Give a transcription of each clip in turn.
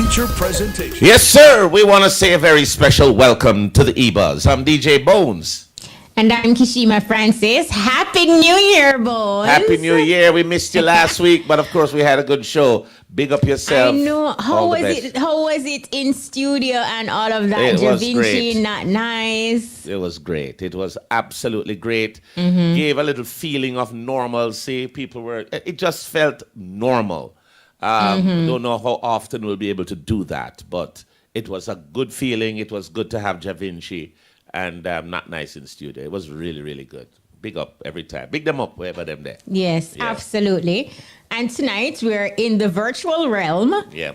feature presentation. Yes, sir. We want to say a very special welcome to the EBUZZ. I'm DJ Bones. And I'm Kishima Francis. Happy New Year, Bones. Happy New Year. We missed you last week, but of course we had a good show. Big up yourself. I know. How was it in studio and all of that? It Da was Vinci, great. not nice. It was great. It was absolutely great. Gave a little feeling of normalcy. It just felt normal. Don't know how often we'll be able to do that, but it was a good feeling. It was good to have Da Vinci and Not Nice in studio. It was really, really good. Big up every time. Big them up wherever them there. Yes, Yeah. absolutely. And tonight we're in the virtual realm. Yeah,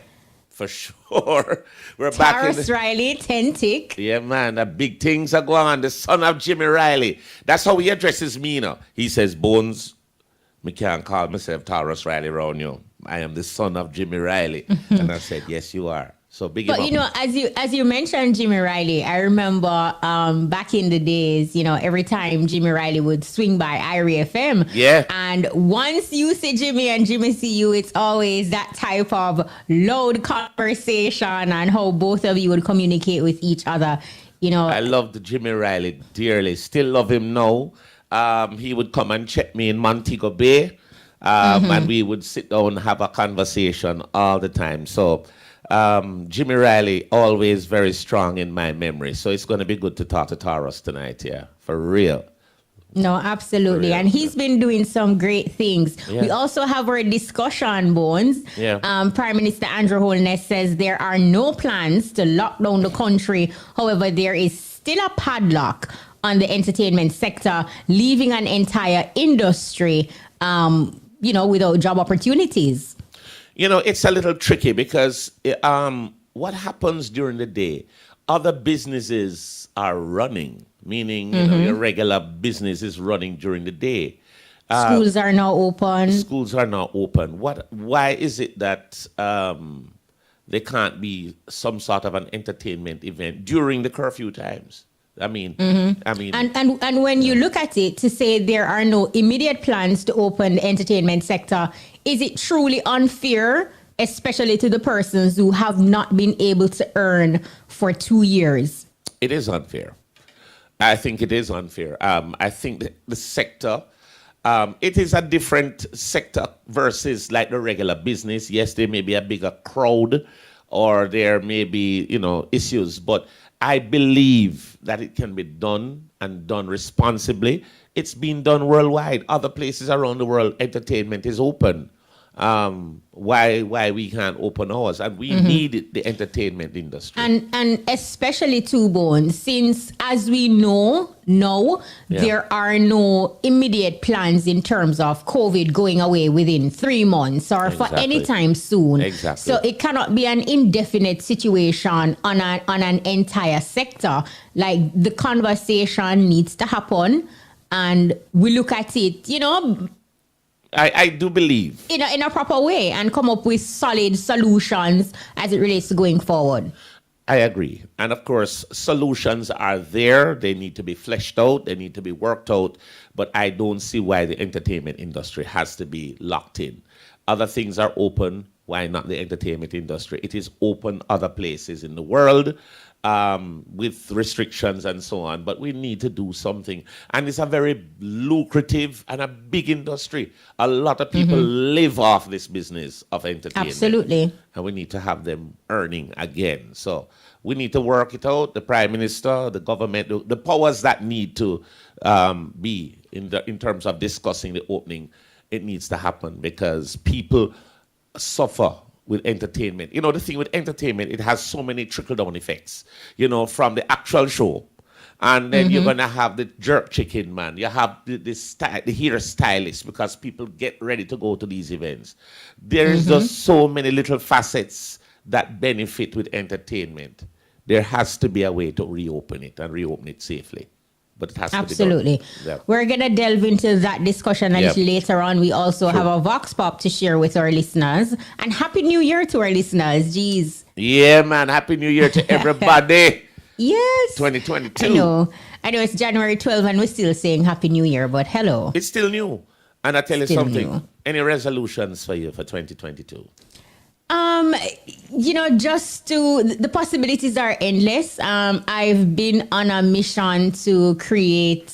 for sure. We're back in Tarrus Riley, Tentic. Yeah, man, the big things are going on. The son of Jimmy Riley. That's how he addresses me now. He says, Bones, me can't call myself Tarrus Riley around you. I am the son of Jimmy Riley. And I said, yes, you are. So big him But up. you know, as you mentioned Jimmy Riley, I remember back in the days, you know, every time Jimmy Riley would swing by Irie FM. Yeah. And once you see Jimmy and Jimmy see you, it's always that type of loud conversation and how both of you would communicate with each other. You know, I loved Jimmy Riley dearly. Still love him now. He would come and check me in Montego Bay. And we would sit down and have a conversation all the time. So Jimmy Riley, always very strong in my memory. So it's going to be good to talk to Tarrus tonight, yeah, for real. No, absolutely. Yeah. And he's been doing some great things. Yeah. We also have our discussion, Bones. Yeah. Prime Minister Andrew Holness says there are no plans to lock down the country. However, there is still a padlock on the entertainment sector, leaving an entire industry, without job opportunities. You know, it's a little tricky because what happens during the day, other businesses are running, meaning you know, your regular business is running during the day. Schools are now open. Schools are now open. Why is it that there can't be some sort of an entertainment event during the curfew times? I mean, And when you look at it to say there are no immediate plans to open the entertainment sector, is it truly unfair, especially to the persons who have not been able to earn for 2 years? it is unfair. I think it is unfair. I think that the sector, it is a different sector versus like the regular business. Yes, there may be a bigger crowd or there may be, issues, but I believe that it can be done and done responsibly. It's been done worldwide. Other places around the world, entertainment is open. Why we can't open ours? And we need the entertainment industry. And especially too, Bones, since as we know now, there are no immediate plans in terms of COVID going away within 3 months or for any time soon. Exactly. So it cannot be an indefinite situation on an entire sector. Like the conversation needs to happen and we look at it, I do believe. in a proper way and come up with solid solutions as it relates to going forward. I agree. And of course, solutions are there. They need to be fleshed out. They need to be worked out. But I don't see why the entertainment industry has to be locked in. Other things are open. Why not the entertainment industry? It is open other places in the world with restrictions and so on. But we need to do something. And it's a very lucrative and a big industry. A lot of people live off this business of entertainment. Absolutely. And we need to have them earning again. So we need to work it out. The Prime Minister, the government, the powers that need to be in terms of discussing the opening, it needs to happen because people suffer with entertainment. The thing with entertainment, it has so many trickle-down effects, from the actual show. And then you're going to have the jerk chicken man. You have the hair stylist because people get ready to go to these events. There is just so many little facets that benefit with entertainment. There has to be a way to reopen it and reopen it safely. But it has Absolutely. to be done. Yeah. We're going to delve into that discussion a little later on. We also have a Vox Pop to share with our listeners. And Happy New Year to our listeners. Jeez. Yeah, man. Happy New Year to everybody. Yes. 2022. I know it's January 12th and we're still saying Happy New Year, but hello. It's still new. And I tell you Still something. new. Any resolutions for you for 2022? Um, just the possibilities are endless. I've been on a mission to create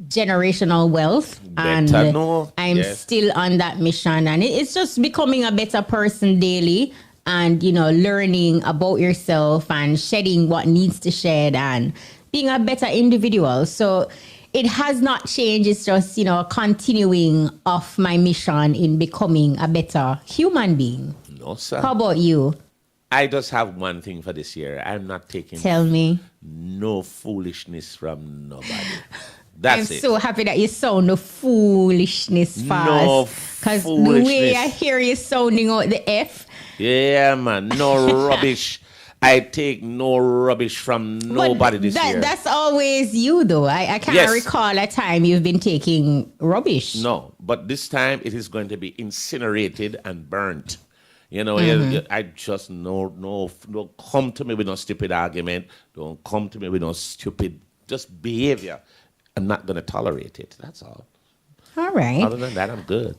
generational wealth, and Better know. I'm Yes. still on that mission. And it's just becoming a better person daily, and learning about yourself and shedding what needs to shed and being a better individual. So it has not changed. It's just continuing of my mission in becoming a better human being. No, sir. How about you? I just have one thing for this year. I'm not taking Tell me. no foolishness from nobody. I'm That's it. so happy that you sound the foolishness No fast. Because the way I foolishness. hear you sounding out the F. Yeah, man. No rubbish. I take no rubbish from nobody But this year. that's always you, though. I can't Yes. recall a time you've been taking rubbish. No, but this time it is going to be incinerated and burnt. I just no, don't come to me with no stupid argument. Don't come to me with no stupid just behavior. I'm not going to tolerate it. That's all. All right. Other than that, I'm good.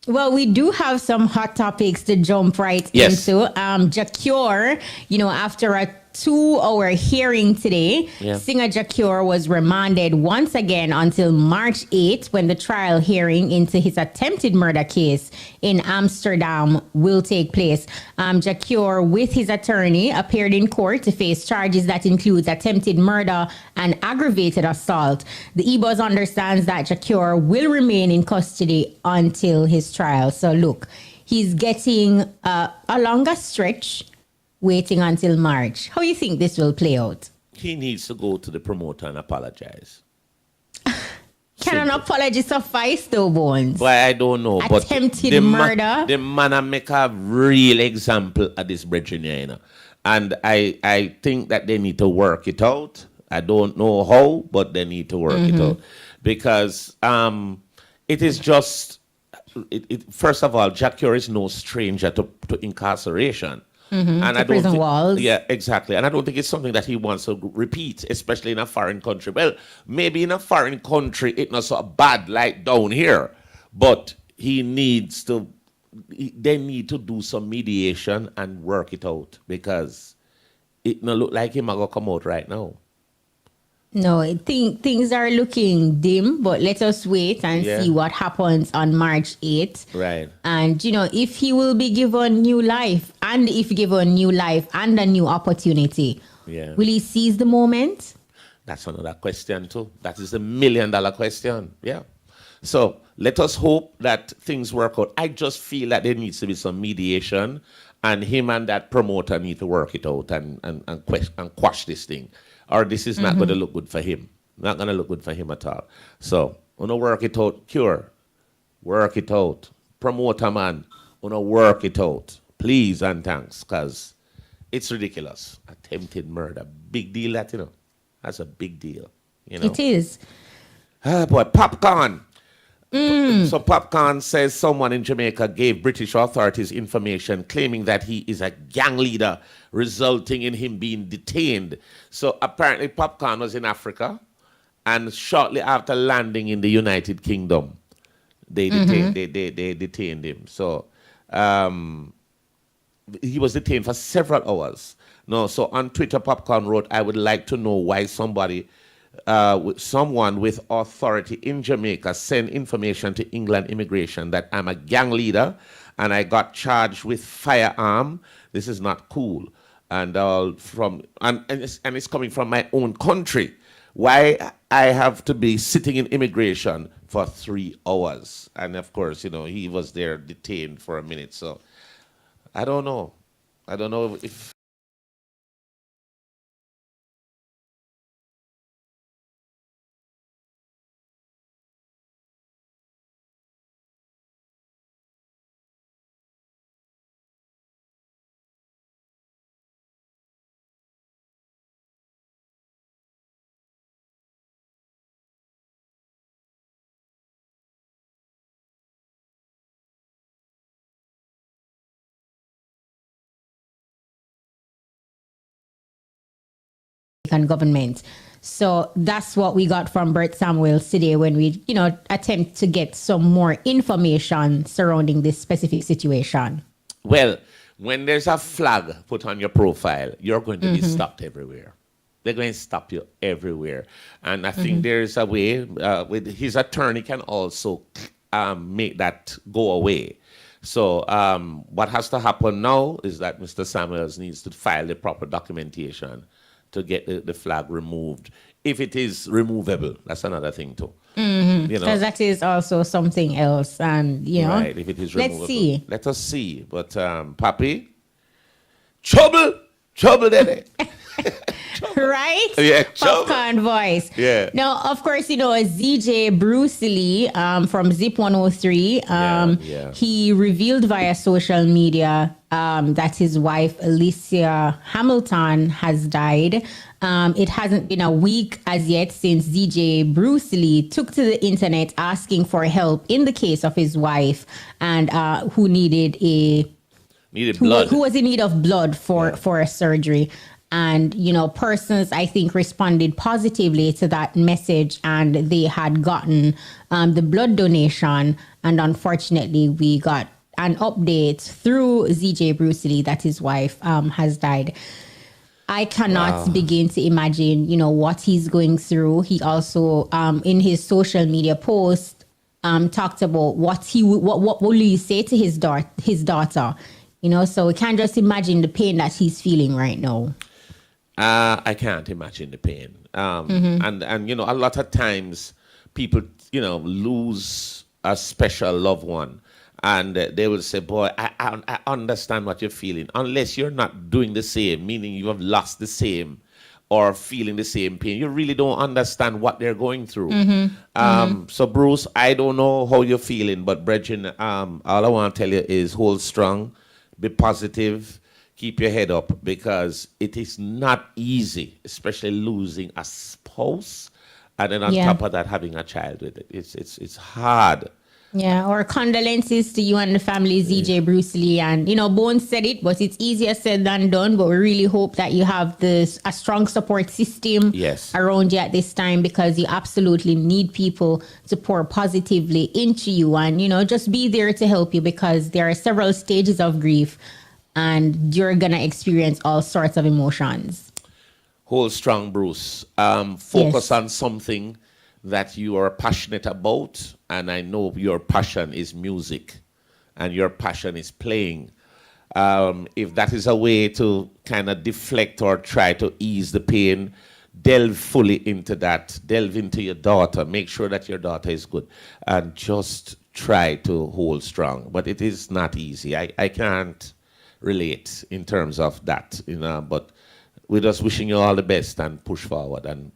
Well, we do have some hot topics to jump right Yes. into. Jacure, after a 2-hour hearing today, Yeah. singer Jacure was remanded once again until March 8th when the trial hearing into his attempted murder case in Amsterdam will take place. Jacure, with his attorney, appeared in court to face charges that include attempted murder and aggravated assault. The EBUZZ understands that Jacure will remain in custody until his trial. So look, he's getting a longer stretch, waiting until March. How do you think this will play out? He needs to go to the promoter and apologize. Can an Simple. apology suffice, though, Bones? But I don't know. Attempted the murder? The man a make a real example of this brethren here. And I think that they need to work it out. I don't know how, but they need to work it out. Because it is just, first of all, Jacure is no stranger to incarceration. And I don't prison think, walls. Yeah, exactly. And I don't think it's something that he wants to repeat, especially in a foreign country. Well, maybe in a foreign country it's not so bad like down here, but they need to do some mediation and work it out because it not look like him going to come out right now. No, I think things are looking dim, but let us wait and Yeah. see what happens on March 8th. Right. And, if he will be given new life, and if given new life and a new opportunity, Yeah. will he seize the moment? That's another question too. That is a $1 million question. Yeah. So let us hope that things work out. I just feel that there needs to be some mediation, and him and that promoter need to work it out and quash this thing. Or this is not going to look good for him. Not going to look good for him at all. So, work it out. Cure. Work it out. Promoter man, work it out. Please and thanks, because it's ridiculous. Attempted murder. Big deal that, That's a big deal. It is. Ah, boy, Popcorn. So Popcorn says someone in Jamaica gave British authorities information claiming that he is a gang leader, resulting in him being detained. So apparently Popcorn was in Africa, and shortly after landing in the United Kingdom, they detained him. So he was detained for several hours. No, so on Twitter, Popcorn wrote, "I would like to know why someone with authority in Jamaica sent information to England immigration that I'm a gang leader and I got charged with firearm. This is not cool." And it's coming from my own country. Why I have to be sitting in immigration for 3 hours? And of course, he was there detained for a minute. So I don't know. I don't know if Government. So that's what we got from Bert Samuels today when we, attempt to get some more information surrounding this specific situation. Well, when there's a flag put on your profile, you're going to be stopped everywhere. They're going to stop you everywhere. And I think there's a way, with his attorney can also make that go away. So what has to happen now is that Mr. Samuels needs to file the proper documentation to get the flag removed. If it is removable, that's another thing too. Because that is also something else. And, Right, if it is removable. let's see. Let us see. But, Papi, trouble, daddy. Right? Yeah, trouble. Popcorn voice. Yeah. Now, of course, ZJ Bruce Lee from Zip 103, Yeah. he revealed via social media that his wife, Alicia Hamilton, has died. It hasn't been a week as yet since ZJ Bruce Lee took to the internet asking for help in the case of his wife and who needed blood. who was in need of blood for a surgery. And, persons, I think, responded positively to that message, and they had gotten the blood donation. And unfortunately, we got an update through ZJ Bruce Lee that his wife has died. I cannot begin to imagine, what he's going through. He also, in his social media post, talked about what will he say to his daughter. So we can't just imagine the pain that he's feeling right now. I can't imagine the pain. And a lot of times people, lose a special loved one, and they will say, boy, I understand what you're feeling, unless you're not doing the same, meaning you have lost the same or feeling the same pain. You really don't understand what they're going through. So, Bruce, I don't know how you're feeling, but brethren, all I want to tell you is hold strong, be positive, keep your head up, because it is not easy, especially losing a spouse, and then on top of that, having a child with it. It's hard. Yeah, or condolences to you and the family, ZJ Bruce Lee. And, Bones said it, but it's easier said than done. But we really hope that you have a strong support system around you at this time, because you absolutely need people to pour positively into you and, just be there to help you, because there are several stages of grief and you're going to experience all sorts of emotions. Hold strong, Bruce. Focus on something that you are passionate about, and I know your passion is music and your passion is playing. If that is a way to kind of deflect or try to ease the pain, delve fully into that. Delve into your daughter. Make sure that your daughter is good, and just try to hold strong. But it is not easy. I can't relate in terms of that, but we're just wishing you all the best and push forward and,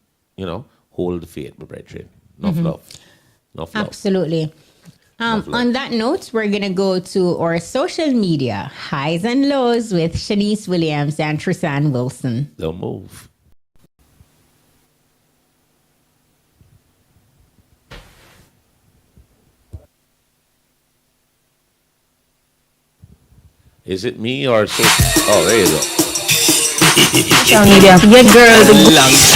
hold the faith, my brethren. Enough love. Enough love. Absolutely. On that note, we're going to go to our social media highs and lows with Shanice Williams and Tristan Wilson. Don't move. Is it me or so? Oh, there you go. Social media. Yeah, girl.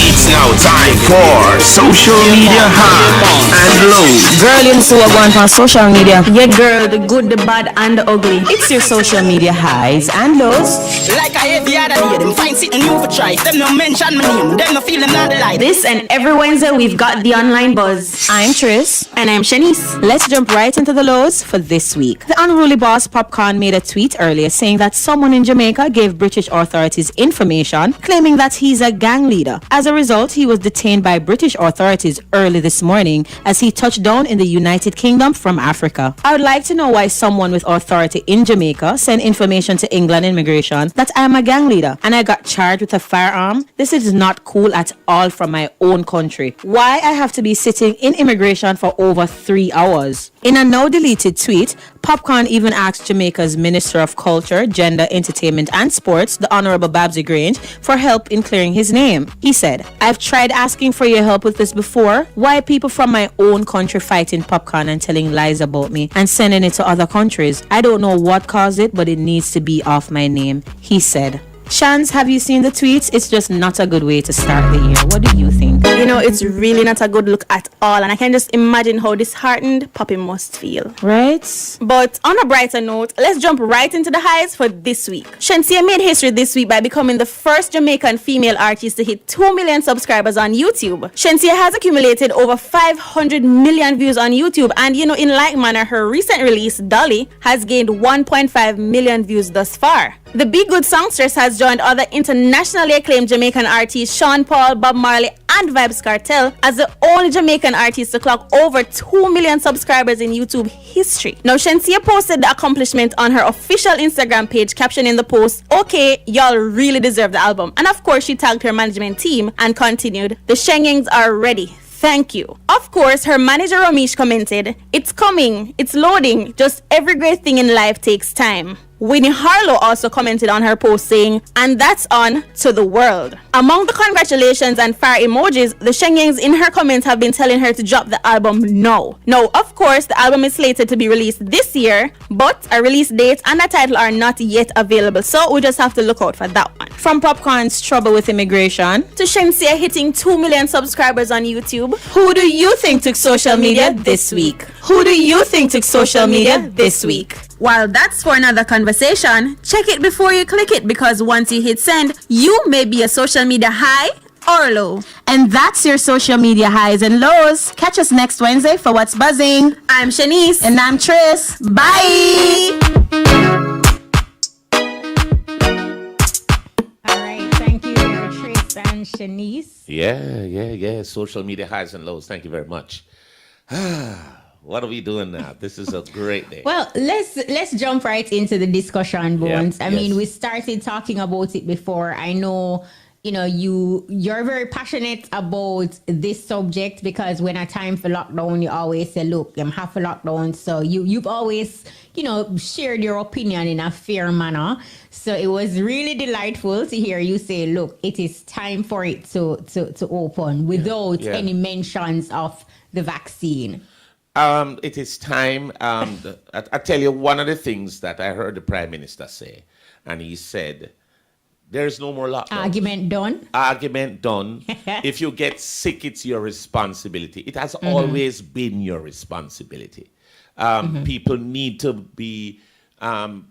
It's now time for social media high and low. Girl, you see what going on social media. Yeah, girl. The good, the bad, and the ugly. It's your social media highs and lows. Like I every other day, them find something new for try. Them no mention my name, them no feel them not like. This and every Wednesday we've got the online buzz. I'm Tris. And I'm Shanice. Let's jump right into the lows for this week. The unruly boss Popcorn made a tweet earlier saying that someone in Jamaica gave British authorities information claiming that he's a gang leader. As a result, he was detained by British authorities early this morning as he touched down in the United Kingdom from Africa. I would like to know why someone with authority in Jamaica sent information to England immigration that I am a gang leader and I got charged with a firearm. This is not cool at all from my own country. Why I have to be sitting in immigration for over 3 hours? In a now deleted tweet, Popcorn even asked Jamaica's Minister of Culture, Gender, Entertainment and Sports, the Honorable Babsy Grange, for help in clearing his name. He said, I've tried asking for your help with this before. Why people from my own country fighting Popcorn and telling lies about me and sending it to other countries? I don't know what caused it, but it needs to be off my name, he said. Shans, have you seen the tweets? It's just not a good way to start the year. What do you think? You know, it's really not a good look at all, and I can just imagine how disheartened Poppy must feel. Right? But on a brighter note, let's jump right into the highs for this week. Shensia made history this week by becoming the first Jamaican female artist to hit 2 million subscribers on YouTube. Shensia has accumulated over 500 million views on YouTube, and you know, in like manner, her recent release, Dolly, has gained 1.5 million views thus far. The Be Good songstress has joined other internationally acclaimed Jamaican artists Sean Paul, Bob Marley, and Vybz Kartel as the only Jamaican artist to clock over 2 million subscribers in YouTube history. Now, Shensia posted the accomplishment on her official Instagram page, captioning the post, "Okay, y'all really deserve the album." And of course, she tagged her management team and continued, "The Shengings are ready. Thank you." Of course, her manager Ramesh commented, "It's coming, it's loading, just every great thing in life takes time." Winnie Harlow also commented on her post saying, "And that's on to the world." Among the congratulations and fire emojis, the Shengings in her comments have been telling her to drop the album now. Now, of course, the album is slated to be released this year, but a release date and a title are not yet available, so we just have to look out for that one. From Popcorn's trouble with immigration To Shensia hitting 2 million subscribers on YouTube, who do you think took social media this week? Who do you think took social media this week? while that's for another conversation, check it before you click it, because once you hit send, you may be a social media high or low. And that's your social media highs and lows. Catch us next Wednesday for What's Buzzing. I'm Shanice. And I'm Tris. Bye. All right. Thank you, Tris and Shanice. Yeah. Social media highs and lows. Thank you very much. What are we doing now? This is a great day. Well, let's jump right into the discussion, Bones. Yeah, I mean, we started talking about it before. I know, you're very passionate about this subject, because when a time for lockdown, you always say, look, I'm half a lockdown. So you've always, shared your opinion in a fair manner. So it was really delightful to hear you say, look, it is time for it to open without any mentions of the vaccine. It is time. I tell you, one of the things that I heard the Prime Minister say, and he said, there's no more lockdown. Argument done. Argument done. If you get sick, it's your responsibility. It has always been your responsibility. People need to be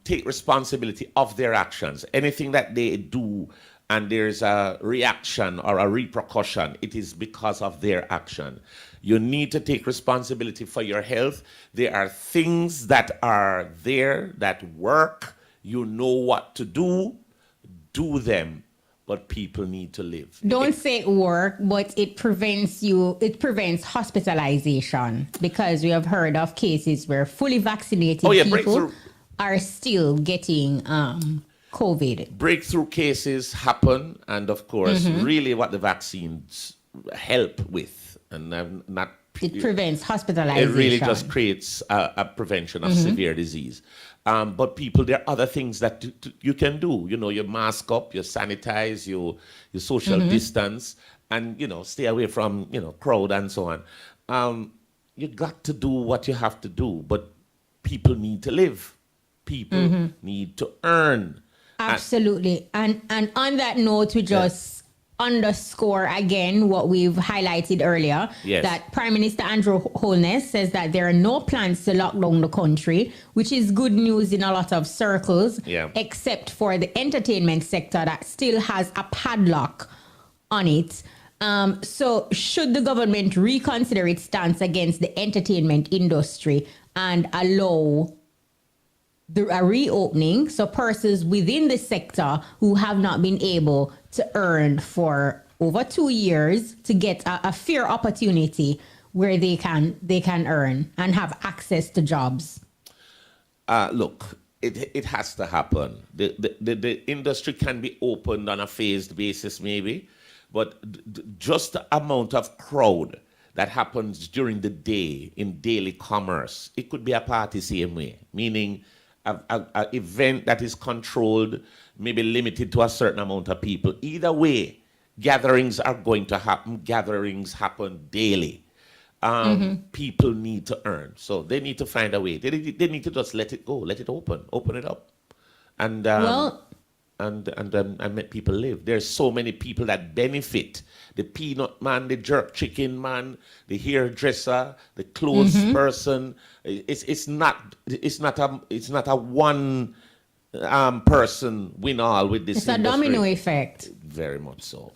take responsibility of their actions. Anything that they do and there's a reaction or a repercussion, it is because of their action. You need to take responsibility for your health. There are things that are there that work. You know what to do. Do them. But people need to live. Don't say work, but it prevents hospitalization, because we have heard of cases where fully vaccinated people are still getting COVID. Breakthrough cases happen, and of course, really what the vaccines help with, and it prevents hospitalization. It really just creates a prevention of severe disease. But people, there are other things that you can do. You mask up, you sanitize, you social distance, and stay away from crowd and so on. You got to do what you have to do, but people need to live. People need to earn. Absolutely. And on that note, we just underscore again what we've highlighted earlier, that Prime Minister Andrew Holness says that there are no plans to lock down the country, which is good news in a lot of circles, except for the entertainment sector that still has a padlock on it. So should the government reconsider its stance against the entertainment industry and allow a reopening, so persons within the sector who have not been able to earn for over 2 years to get a fair opportunity where they can earn and have access to jobs? Look, it has to happen. The industry can be opened on a phased basis maybe, but just the amount of crowd that happens during the day in daily commerce, it could be a party same way, meaning an event that is controlled, maybe limited to a certain amount of people. Either way, gatherings are going to happen. Gatherings happen daily. People need to earn. So they need to find a way. They need to just let it go, let it open it up. And and make people live. There's so many people that benefit. The peanut man, the jerk chicken man, the hairdresser, the clothes person. It's not a one person win all with this. It's a domino effect. Very much so.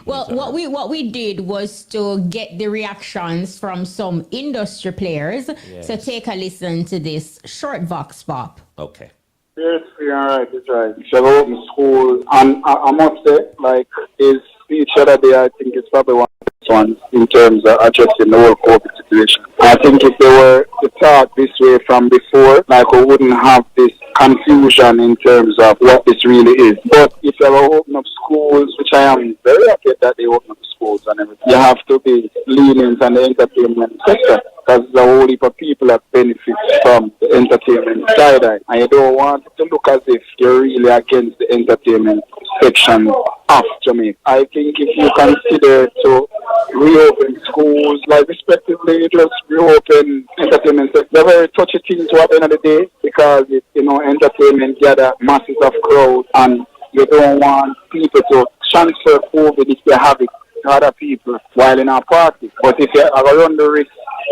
Well, what we did was to get the reactions from some industry players. Yes. So take a listen to this short vox pop. Okay. Yes, you're right. It's right. You should go open school, and I must say, like his speech the other day, I think it's probably one of the best ones in terms of addressing the whole COVID situation. I think if they were to talk this way from before, like we wouldn't have this confusion in terms of what this really is. But if you ever open up schools, which I am very happy that they open up schools and everything, you have to be lenient on the entertainment sector, because there's a whole heap of people that benefit from the entertainment side. And you don't want it to look as if you're really against the entertainment section of Jamaica. I think if you consider to reopen schools, like respectively, just reopen entertainment sector, they're very touchy things at the end of the day, because it, entertainment gather masses of crowds, and you don't want people to transfer COVID if they have it to other people while in our party. But if you are run the risk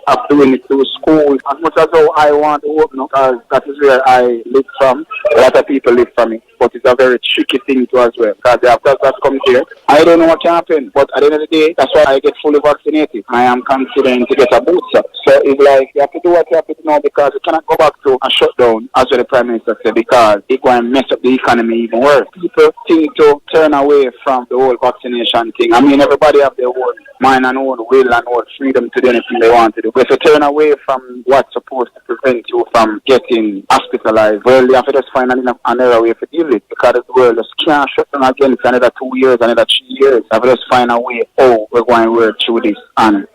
of doing it through school, as much as how I want to open up, because that is where I live from, a lot of people live from it. But it's a very tricky thing to as well, because they have that comes here. I don't know what can happen, but at the end of the day, that's why I get fully vaccinated. I am considering to get a booster. So it's like you have to do what you have to do now, because you cannot go back to a shutdown, as the Prime Minister said, because it going to mess up the economy even worse. People think to turn away from the whole vaccination thing. I mean, everybody have their own mind and own will and own freedom to do anything they want to do. But if you turn away from what's supposed to prevent you from getting hospitalized, well, you have to just find another way to deal with it, because the world just can't shut down again for another 2 years, another 3 years. You have to just find a way, we're going to work through this. And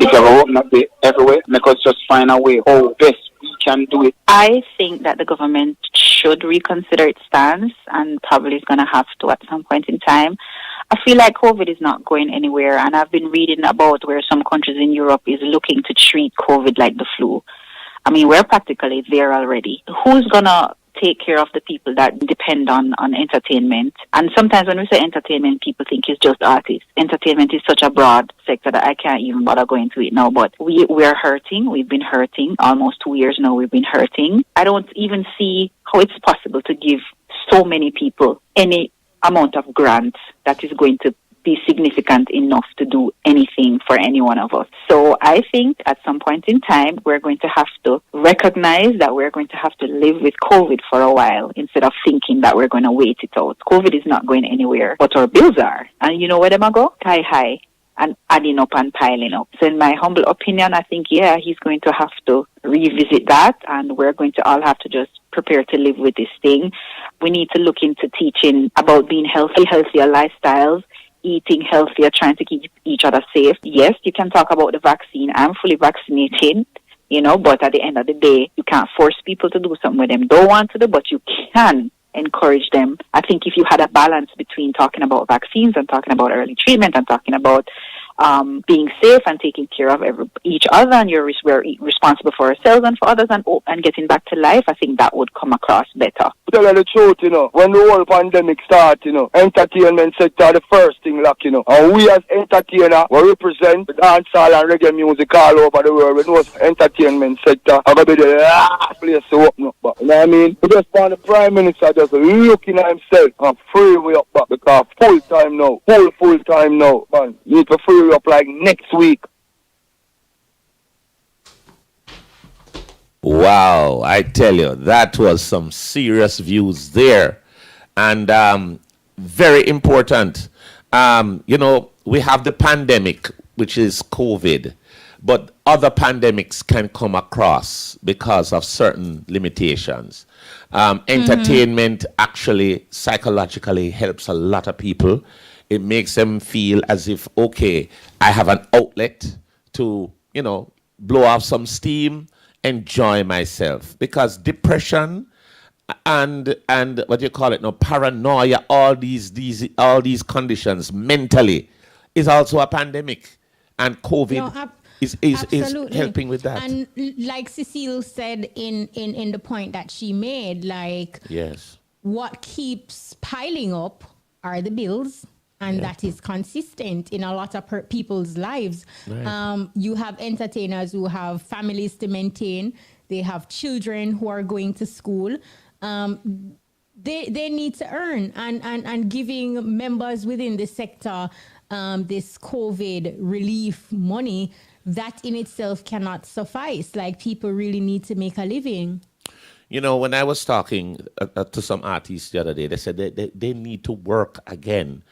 if you ever open up everywhere, make us just find a way how best we can do it. I think that the government should reconsider its stance, and probably is going to have to at some point in time. I feel like COVID is not going anywhere, and I've been reading about where some countries in Europe is looking to treat COVID like the flu. I mean, we're practically there already. Who's going to take care of the people that depend on entertainment? And sometimes when we say entertainment, people think it's just artists. Entertainment is such a broad sector that I can't even bother going to it now. But we're hurting. We've been hurting. Almost 2 years now we've been hurting. I don't even see how it's possible to give so many people any amount of grants that is going to be significant enough to do anything for any one of us. So I think at some point in time, we're going to have to recognize that we're going to have to live with COVID for a while, instead of thinking that we're going to wait it out. COVID is not going anywhere, but our bills are. And you know where them go? Sky high, and adding up and piling up. So in my humble opinion, I think, he's going to have to revisit that, and we're going to all have to just prepare to live with this thing. We need to look into teaching about being healthy, healthier lifestyles, eating healthier, trying to keep each other safe. Yes, you can talk about the vaccine. I'm fully vaccinated, but at the end of the day, you can't force people to do something with them don't want to do, but you can encourage them. I think if you had a balance between talking about vaccines and talking about early treatment and talking about being safe and taking care of each other, and we're responsible for ourselves and for others, and getting back to life, I think that would come across better. Tell you the truth, when the whole pandemic starts, entertainment sector the first thing lock, and we as entertainers, we represent the dancehall and reggae music all over the world. We know entertainment sector are going to be the last place to open up back. You know what I mean? We just want the Prime Minister just looking at himself and free way up back, because full time now, man. You need to free way up like next week. Wow, I tell you, that was some serious views there. And very important. We have the pandemic, which is COVID, but other pandemics can come across because of certain limitations. Entertainment actually psychologically helps a lot of people. It makes them feel as if, okay, I have an outlet to, blow off some steam, enjoy myself. Because depression and what do you call it now, paranoia, all these conditions mentally is also a pandemic, and COVID is helping with that. And like Cecile said in the point that she made, like, yes, what keeps piling up are the bills. And that is consistent in a lot of people's lives. Right. You have entertainers who have families to maintain. They have children who are going to school. They need to earn. And giving members within the sector this COVID relief money, that in itself cannot suffice. Like, people really need to make a living. You know, when I was talking to some artists the other day, they said they need to work again.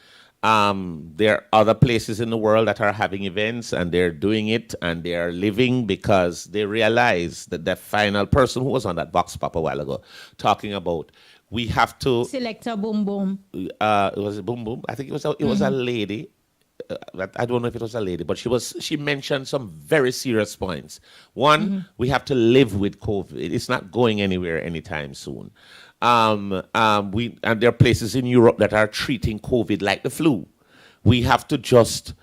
There are other places in the world that are having events and they're doing it and they are living because they realize that the final person who was on that Vox Pop a while ago talking about we have to Selector Boom Boom. It was Boom Boom. I think it was a lady. I don't know if it was a lady, but she mentioned some very serious points. One, we have to live with COVID. It's not going anywhere anytime soon. And there are places in Europe that are treating COVID like the flu. We have to just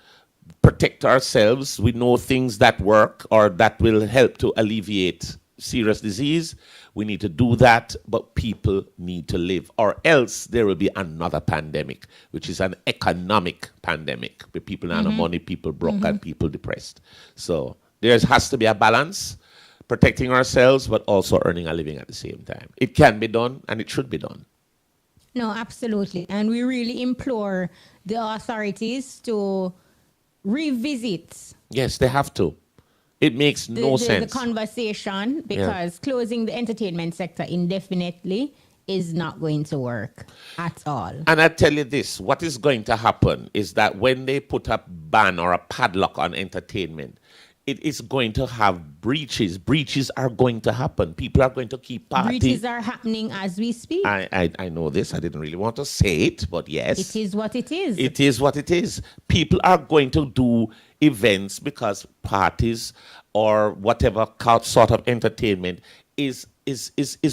protect ourselves. We know things that work or that will help to alleviate serious disease. We need to do that, but people need to live, or else there will be another pandemic, which is an economic pandemic, with people not have money, people broke, and people depressed. So there has to be a balance, protecting ourselves, but also earning a living at the same time. It can be done, and it should be done. No, absolutely. And we really implore the authorities to revisit. Yes, they have to. It makes no sense. The conversation, because closing the entertainment sector indefinitely is not going to work at all. And I tell you this, what is going to happen is that when they put a ban or a padlock on entertainment, it is going to have breaches. Breaches are going to happen. People are going to keep partying. Breaches are happening as we speak. I know this. I didn't really want to say it, but yes. It is what it is. It is what it is. People are going to do events because parties or whatever sort of entertainment is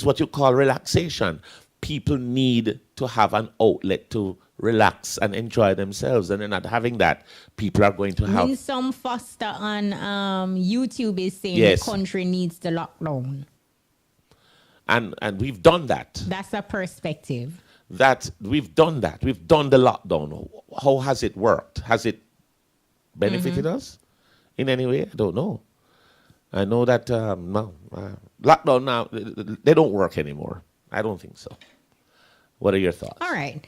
what you call relaxation. People need to have an outlet to relax and enjoy themselves, and they're not having that. People are going to have... Winsome Foster on YouTube is saying Yes. the country needs the lockdown. And we've done that. That's a perspective. That we've done that. We've done the lockdown. How has it worked? Has it benefited us in any way? I don't know. I know that lockdown now, they don't work anymore. I don't think so. What are your thoughts? All right.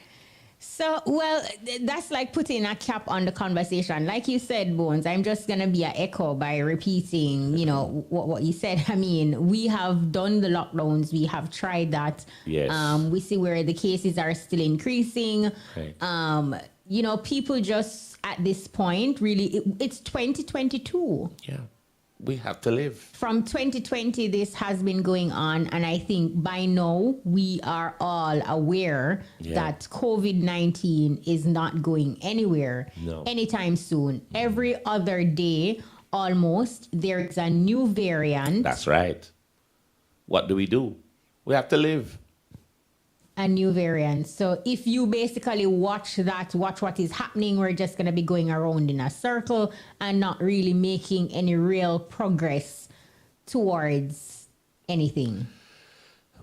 So, well, that's like putting a cap on the conversation. Like you said, Bones, I'm just going to be an echo by repeating, what you said. I mean, we have done the lockdowns. We have tried that. Yes. We see where the cases are still increasing. Right. People just at this point, really, it's 2022. Yeah. We have to live. From 2020, this has been going on. And I think by now we are all aware that COVID-19 is not going anywhere anytime soon. Every other day, almost, there is a new variant. That's right. What do? We have to live. A new variant. So if you basically watch what is happening, we're just going to be going around in a circle and not really making any real progress towards anything.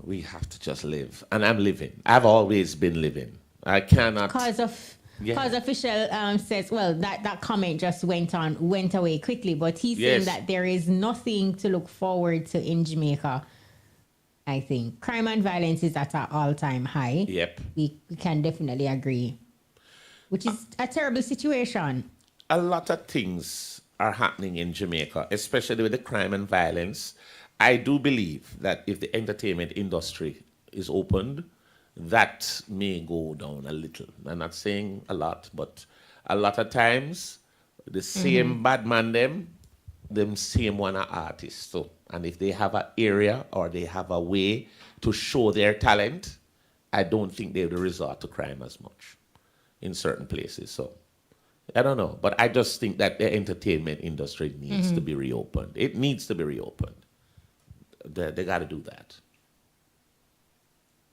We have to just live. And I'm living. I've always been living. I cannot... Because official says, well, that comment just went away quickly, but he's saying that there is nothing to look forward to in Jamaica. I think crime and violence is at an all-time high. Yep. We can definitely agree, which is a terrible situation. A lot of things are happening in Jamaica, especially with the crime and violence. I do believe that if the entertainment industry is opened, that may go down a little. I'm not saying a lot, but a lot of times the same bad man them same one are artists. So, and if they have an area or they have a way to show their talent, I don't think they will resort to crime as much in certain places. So I don't know, but I just think that the entertainment industry needs to be reopened. It needs to be reopened. They got to do that.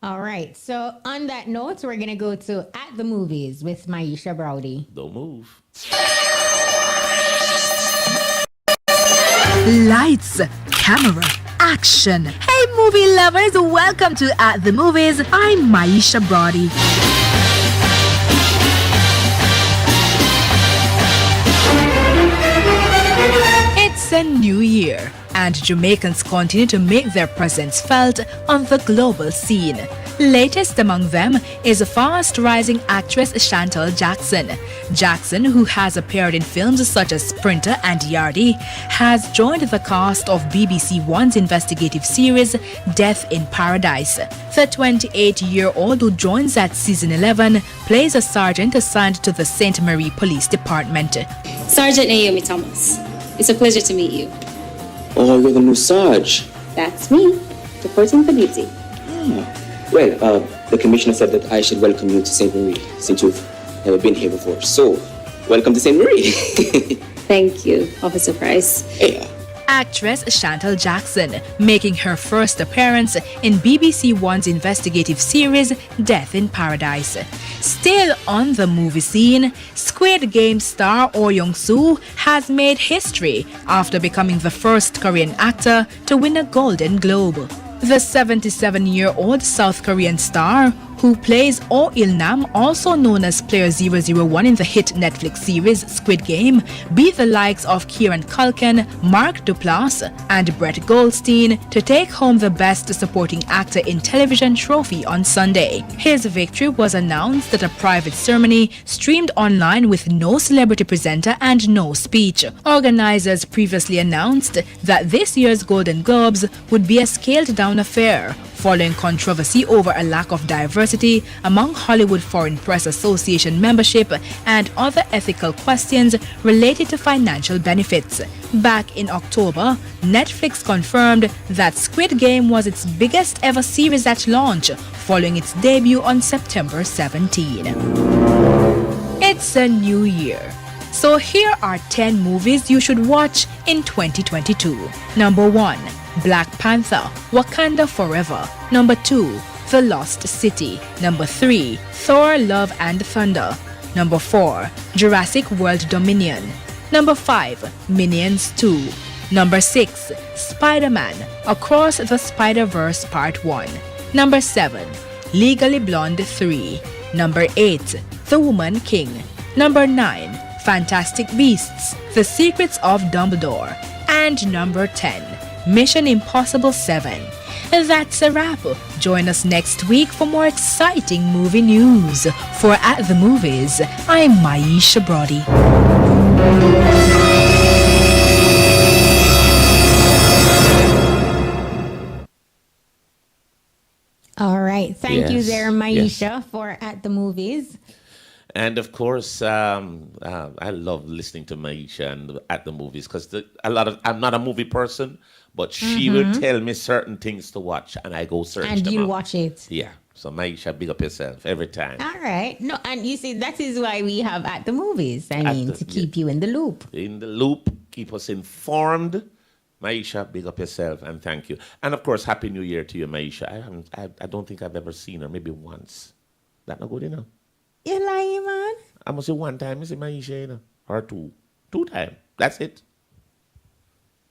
All right. So on that note, we're going to go to At the Movies with Maisha Browdy. Don't move. Lights, camera, action. Hey, movie lovers, welcome to At the Movies. I'm Maisha Brody. It's a new year, and Jamaicans continue to make their presence felt on the global scene. Latest among them is fast-rising actress Chantal Jackson. Jackson, who has appeared in films such as Sprinter and Yardie, has joined the cast of BBC One's investigative series Death in Paradise. The 28-year-old who joins at season 11 plays a sergeant assigned to the St. Marie Police Department. Sergeant Naomi Thomas, it's a pleasure to meet you. Oh, you're the new Sarge. That's me, reporting for duty. Well, the commissioner said that I should welcome you to St. Marie since you've never been here before. So, welcome to St. Marie. Thank you, Officer Price. Yeah. Actress Chantal Jackson making her first appearance in BBC One's investigative series Death in Paradise. Still on the movie scene, Squid Game star Oh Young-soo has made history after becoming the first Korean actor to win a Golden Globe. The 77-year-old South Korean star, who plays Oh Il-nam, also known as Player 001 in the hit Netflix series Squid Game, beat the likes of Kieran Culkin, Mark Duplass, and Brett Goldstein to take home the Best Supporting Actor in Television trophy on Sunday. His victory was announced at a private ceremony streamed online with no celebrity presenter and no speech. Organizers previously announced that this year's Golden Globes would be a scaled-down affair, following controversy over a lack of diversity among Hollywood Foreign Press Association membership and other ethical questions related to financial benefits. Back in October, Netflix confirmed that Squid Game was its biggest ever series at launch, following its debut on September 17. It's a new year. So here are 10 movies you should watch in 2022. Number 1. Black Panther, Wakanda Forever. Number 2, The Lost City. Number 3, Thor, Love and Thunder. Number 4, Jurassic World Dominion. Number 5, Minions 2. Number 6, Spider-Man, Across the Spider-Verse Part 1. Number 7, Legally Blonde 3. Number 8, The Woman King. Number 9, Fantastic Beasts, The Secrets of Dumbledore. And number 10, Mission Impossible 7. That's a wrap. Join us next week for more exciting movie news. For At the Movies, I'm Maisha Brody. All right. Thank you Yes, there, Maisha, for At the Movies. And of course, I love listening to Maisha and At the Movies because I'm not a movie person, but she will tell me certain things to watch, and I go search And them you out. watch it. Yeah. So Maisha, big up yourself every time. All right. No, and you see, that is why we have At the Movies. To keep you in the loop. In the loop, keep us informed. Maisha, big up yourself, and thank you. And of course, Happy New Year to you, Maisha. I don't think I've ever seen her, maybe once. That not good enough. You lying, man? I must say one time, is it Maisha, you know? Or two. 2 times. That's it.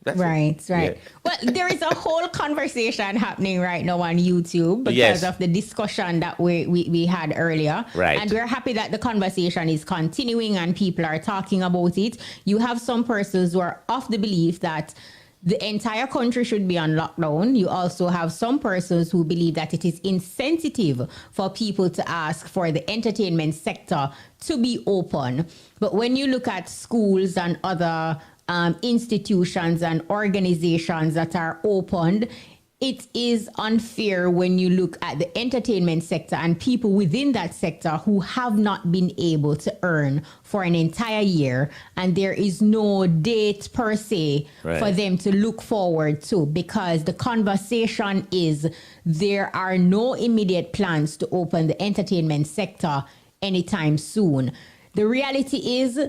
Right. Yeah. Well, there is a whole conversation happening right now on YouTube because of the discussion that we had earlier. Right. And we're happy that the conversation is continuing and people are talking about it. You have some persons who are of the belief that the entire country should be on lockdown. You also have some persons who believe that it is insensitive for people to ask for the entertainment sector to be open. But when you look at schools and other institutions and organizations that are opened, it is unfair when you look at the entertainment sector and people within that sector who have not been able to earn for an entire year, and there is no date per se for them to look forward to, because the conversation is there are no immediate plans to open the entertainment sector anytime soon. The reality is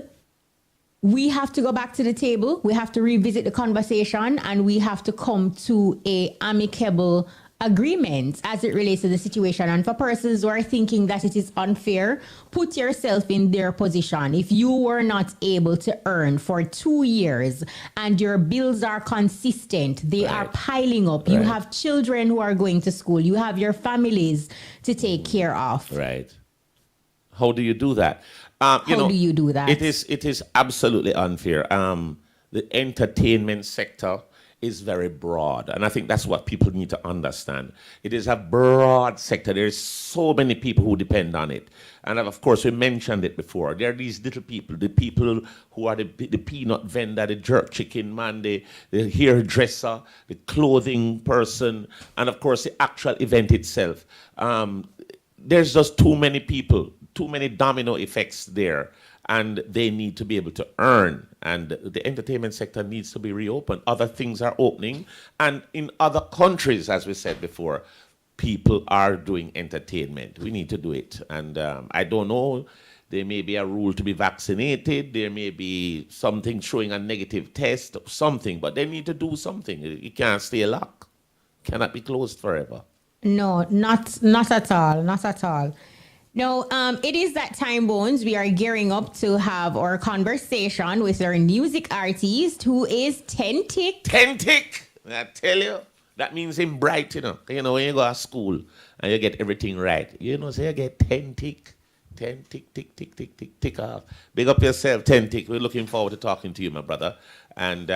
we have to go back to the table. We have to revisit the conversation, and we have to come to a amicable agreement as it relates to the situation. And for persons who are thinking that it is unfair, put yourself in their position. If you were not able to earn for 2 years and your bills are consistent, they are piling up. You have children who are going to school. You have your families to take care of. Right. How do you do that? How do you do that? It is absolutely unfair. The entertainment sector is very broad, and I think that's what people need to understand. It is a broad sector. There's so many people who depend on it, and of course we mentioned it before. There are these little people, the people who are the peanut vendor, the jerk chicken man, the hairdresser, the clothing person, and of course the actual event itself. There's just too many people, too many domino effects there, and they need to be able to earn. And the entertainment sector needs to be reopened. Other things are opening, and in other countries, as we said before, people are doing entertainment. We need to do it. And I don't know, there may be a rule to be vaccinated, there may be something showing a negative test or something, but they need to do something. It can't stay locked. Cannot be closed forever. No, not at all. Not at all. No, it is that time, Bones. We are gearing up to have our conversation with our music artist who is Tentic. Tentic! I tell you, that means him bright, you know. You know, when you go to school and you get everything right, you know, so you get Tentic. Tick, tick, tick, tick, tick, tick off. Big up yourself, Tentic. We're looking forward to talking to you, my brother, and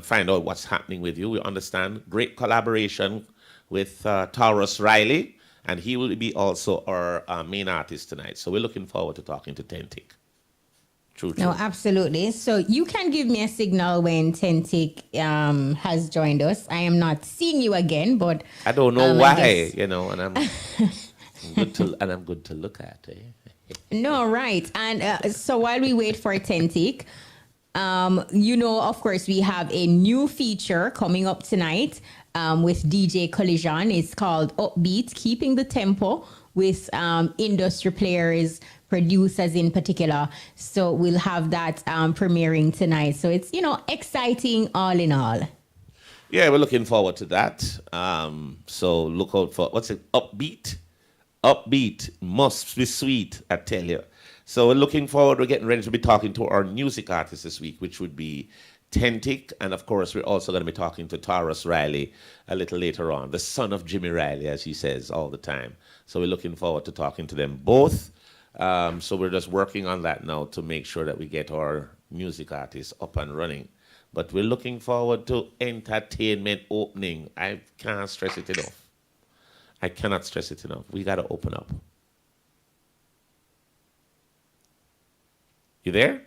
find out what's happening with you. We understand great collaboration with Tarrus Riley. And he will be also our main artist tonight. So we're looking forward to talking to Tentic. True. No, absolutely. So you can give me a signal when Tentic has joined us. I am not seeing you again, but I don't know why, you know, and I'm good to look at. Eh? No, right. And so while we wait for Tentic, you know, of course, we have a new feature coming up tonight. With DJ Collision. It's called Upbeat, Keeping the Tempo with industry players, producers in particular. So we'll have that premiering tonight. So it's, you know, exciting all in all. Yeah, we're looking forward to that. So look out for, what's it, Upbeat? Upbeat must be sweet, I tell you. So we're looking forward, we're getting ready to be talking to our music artist this week, which would be Tentic, and of course we're also going to be talking to Tarrus Riley a little later on, the son of Jimmy Riley, as he says all the time. So we're looking forward to talking to them both. So we're just working on that now to make sure that we get our music artists up and running. But we're looking forward to entertainment opening. I can't stress it enough. I cannot stress it enough. We got to open up. You there?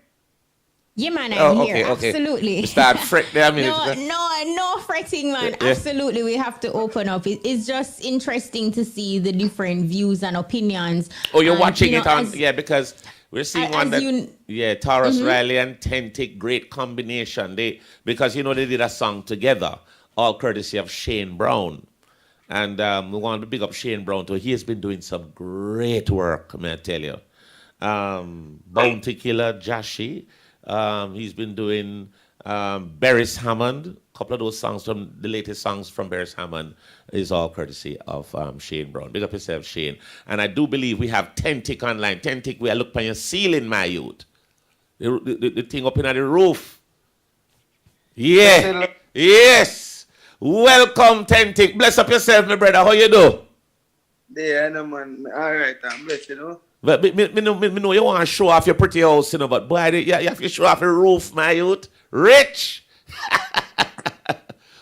Yeah, man, I'm here. Okay. Absolutely. You start fret there. No fretting, man. Yeah. Absolutely, we have to open up. It's just interesting to see the different views and opinions. Oh, you're watching it on, because we're seeing one that, Tarrus Riley and Tentic, great combination. Because, you know, they did a song together, all courtesy of Shane Brown. And we want to big up Shane Brown too. He has been doing some great work, may I tell you. Bounty Killer, Jashi. He's been doing Beres Hammond. A couple of those songs from the latest songs from Beres Hammond is all courtesy of Shane Brown. Big up yourself, Shane. And I do believe we have Tentic online. Tentic, we are looking on your ceiling, my youth. The thing up in the roof. Yeah. Yes. Welcome, Tentic. Bless up yourself, my brother. How you do? Yeah, no, man. All right, I'm blessed, you know. But me know you want to show off your pretty house, you know, but boy, you have to show off your roof, my youth. Rich!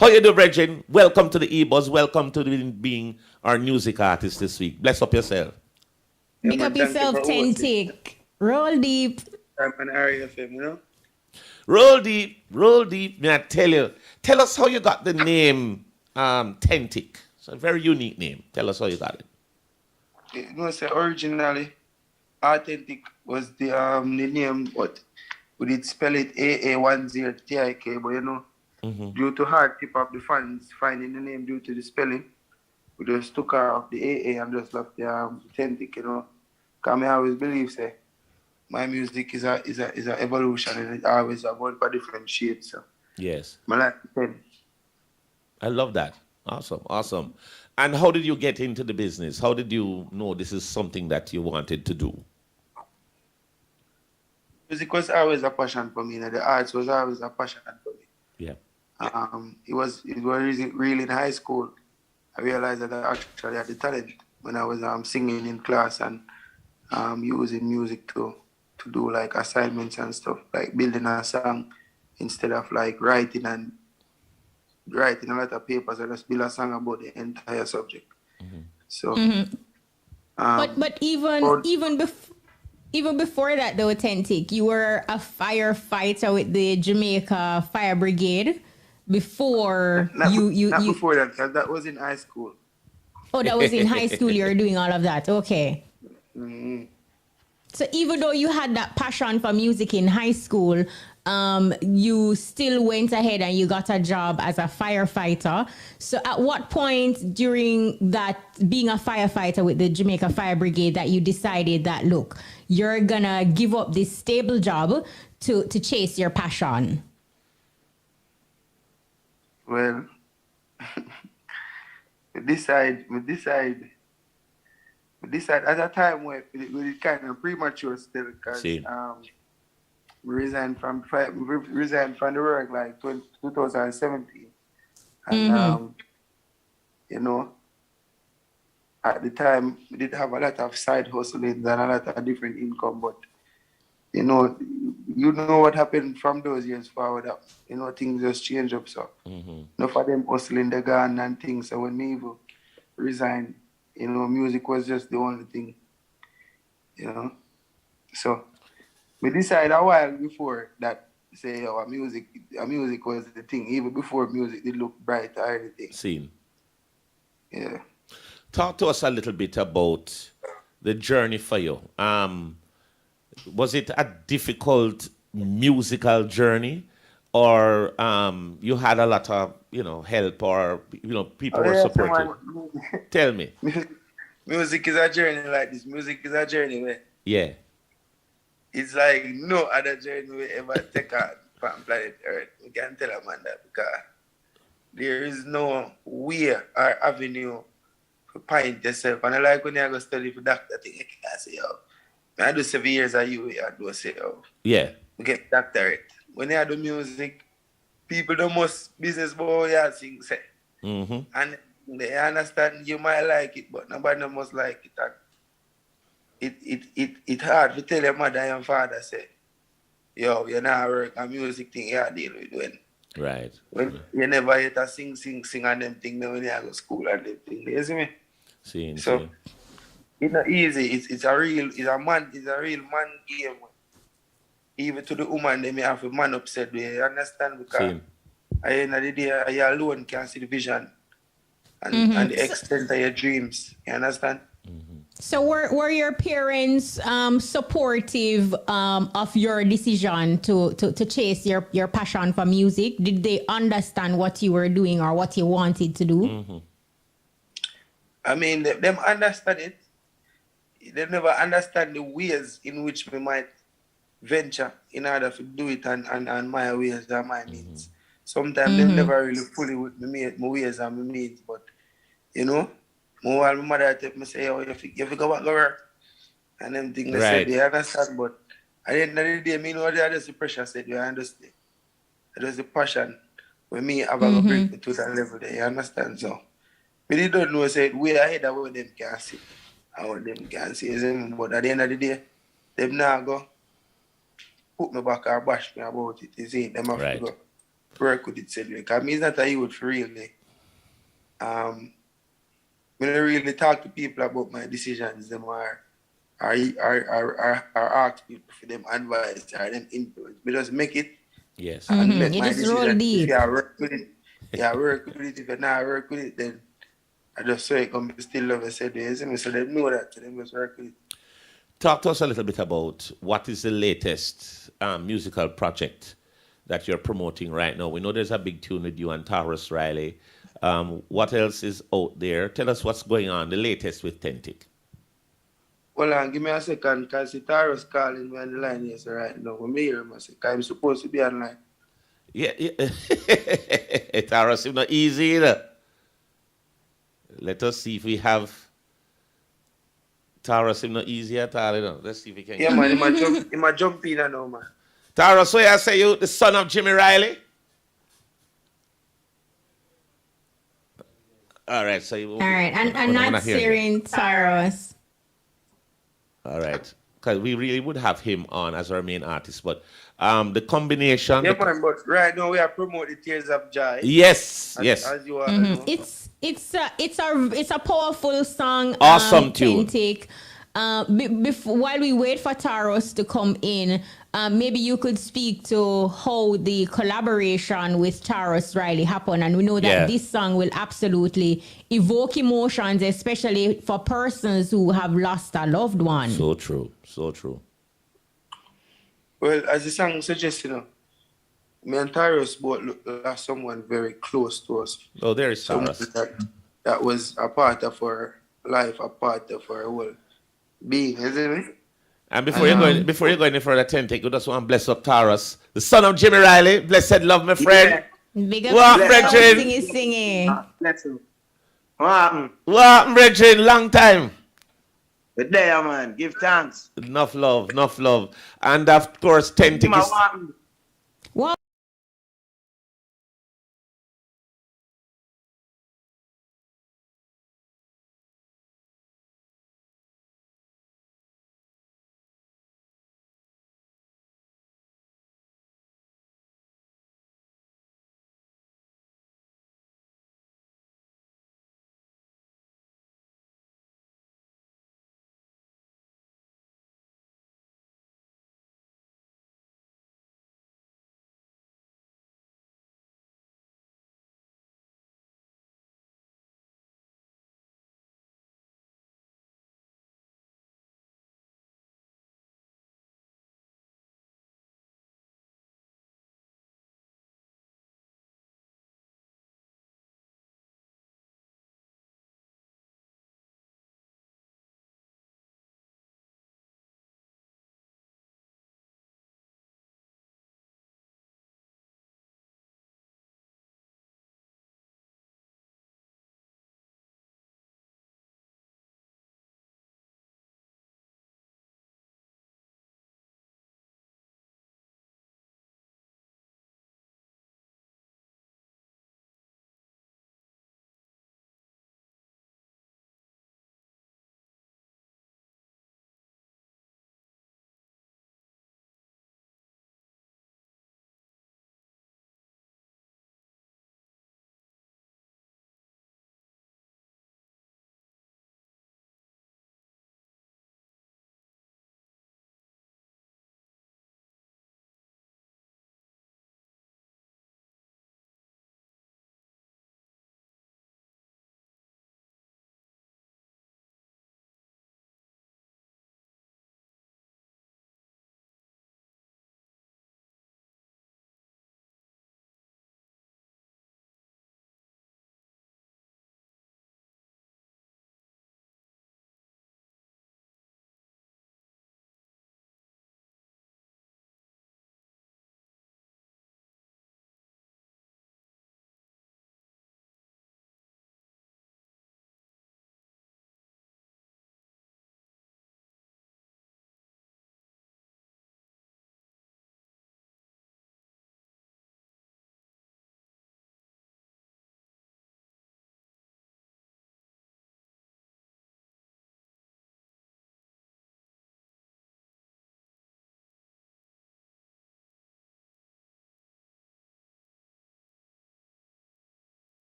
How you do, Bridget? Welcome to the EBUZZ. Welcome to being our music artist this week. Bless up yourself. Pick up yourself, Tentic. Roll deep. I'm an area of him, you know? Roll deep. May I tell you? Tell us how you got the name Tentic. It's a very unique name. Tell us how you got it. You know, say originally, Authentic was the name, but we did spell it AA10TIK, but you know, due to hard tip of the fans finding the name due to the spelling, we just took off the AA and just left the Authentic, you know. Because I always believe, say, my music is a evolution and it always going for different shades. So. Yes. I like to tell. I love that. Awesome. And how did you get into the business? How did you know this is something that you wanted to do? Music was always a passion for me. The arts was always a passion for me. Yeah. It was really in high school. I realized that I actually had the talent when I was singing in class and using music to do like assignments and stuff, like building a song instead of like writing a lot of papers. I just build a song about the entire subject. So, but even before that, though, Authentic, you were a firefighter with the Jamaica Fire Brigade. Before not before that, because that was in high school. Oh, that was in high school. You were doing all of that. Okay. So even though you had that passion for music in high school, you still went ahead and you got a job as a firefighter. So at what point during that being a firefighter with the Jamaica Fire Brigade that you decided that, look, you're gonna give up this stable job to chase your passion? Well, we decide at a time where we kind of premature still, because we resigned from the work like 2017, and you know, at the time we did have a lot of side hustling and a lot of different income, but you know what happened from those years forward. You know, things just change up. So enough of them hustling the gun and things. So when me even resigned, you know, music was just the only thing. You know, so we decided a while before that, say our music was the thing. Even before music did look bright or anything. Seen. Yeah. Talk to us a little bit about the journey for you. Was it a difficult musical journey, or you had a lot of, help, or, people were supportive? Tell me. Music is a journey like this. Music is a journey where it's like no other journey we ever take on planet Earth. We can tell a man that, because there is no way or avenue to find yourself. And I like when you go study for doctor thing, you can't say, I do 7 years of you, I do say, yeah, we get doctorate. When you do music, people the most business boy you sing say. And they understand you might like it, but nobody must like it. It hard to tell your mother and father say, yo, you're not work a music thing you deal with when. Right. When you never hit a sing and them thing when you go to school and them thing. You see me? So it's not easy. It's a real man game. Even to the woman, they may have a man upset with you understand, because at the end of the day, you alone can see the vision and the extent of your dreams. You understand? So were your parents supportive of your decision to chase your passion for music? Did they understand what you were doing or what you wanted to do? I mean, them understand it. They never understand the ways in which we might venture in order to do it and my ways and my means. Sometimes they never really fully with me, my ways and my means, but my mother tell me say, you go back to work and them things they said, they understand, but at the end of the day, me know that just the pressure said, you understand. It was the passion when me have to bring me to that level there, you understand? So we don't know, say way ahead of what them can see. And what them can see is them, but at the end of the day, them now go put me back or bash me about it. You see, them have to go work with it, said because me is not a youth for really. I don't really talk to people about my decisions, them or ask people for them advice or them influence. We just make it. Yes. And make You my just roll decision. deep. If you work with it, work with it. If you not work with it, then I just say it can be still love. I said, you see me? So they know that. So they must work with it. Talk to us a little bit about what is the latest musical project that you're promoting right now. We know there's a big tune with you and Tarrus Riley. What else is out there? Tell us what's going on, the latest with Authentic. Well, give me a second, because the Tarrus calling me on the line yes, right now. When me hear him, I say, because I'm supposed to be online. Yeah. Tarrus, it's not easy either. Let us see if we have Tarrus. Him not easy at all, you know. Let's see if we can. Yeah, man, he might jump in now, man. Tarrus, so I say you the son of Jimmy Riley. All right, so you. All right, and I'm not hearing Tarrus. All right, because we really would have him on as our main artist, but the combination. Yeah, man, but right now we are promoting Tears of Joy. Yes, yes. As you are. It's a powerful song. Awesome tune. While we wait for Tarrus to come in, maybe you could speak to how the collaboration with Tarrus Riley happened. And we know that this song will absolutely evoke emotions, especially for persons who have lost a loved one. So true, so true. Well, as the song suggests, you know, me and Tarrus both lost someone very close to us. Oh, there is Tarrus. That was a part of our life, a part of our whole being, isn't it? And before you go any further, Tentic, you just want to bless up Tarrus, the son of Jimmy Riley. Blessed love, my friend. Yeah. Big up, what, brethren? Singing. Bless him. What happened, brethren? Long time. Good day, man. Give thanks. Enough love, enough love. And of course, Tentic is... What?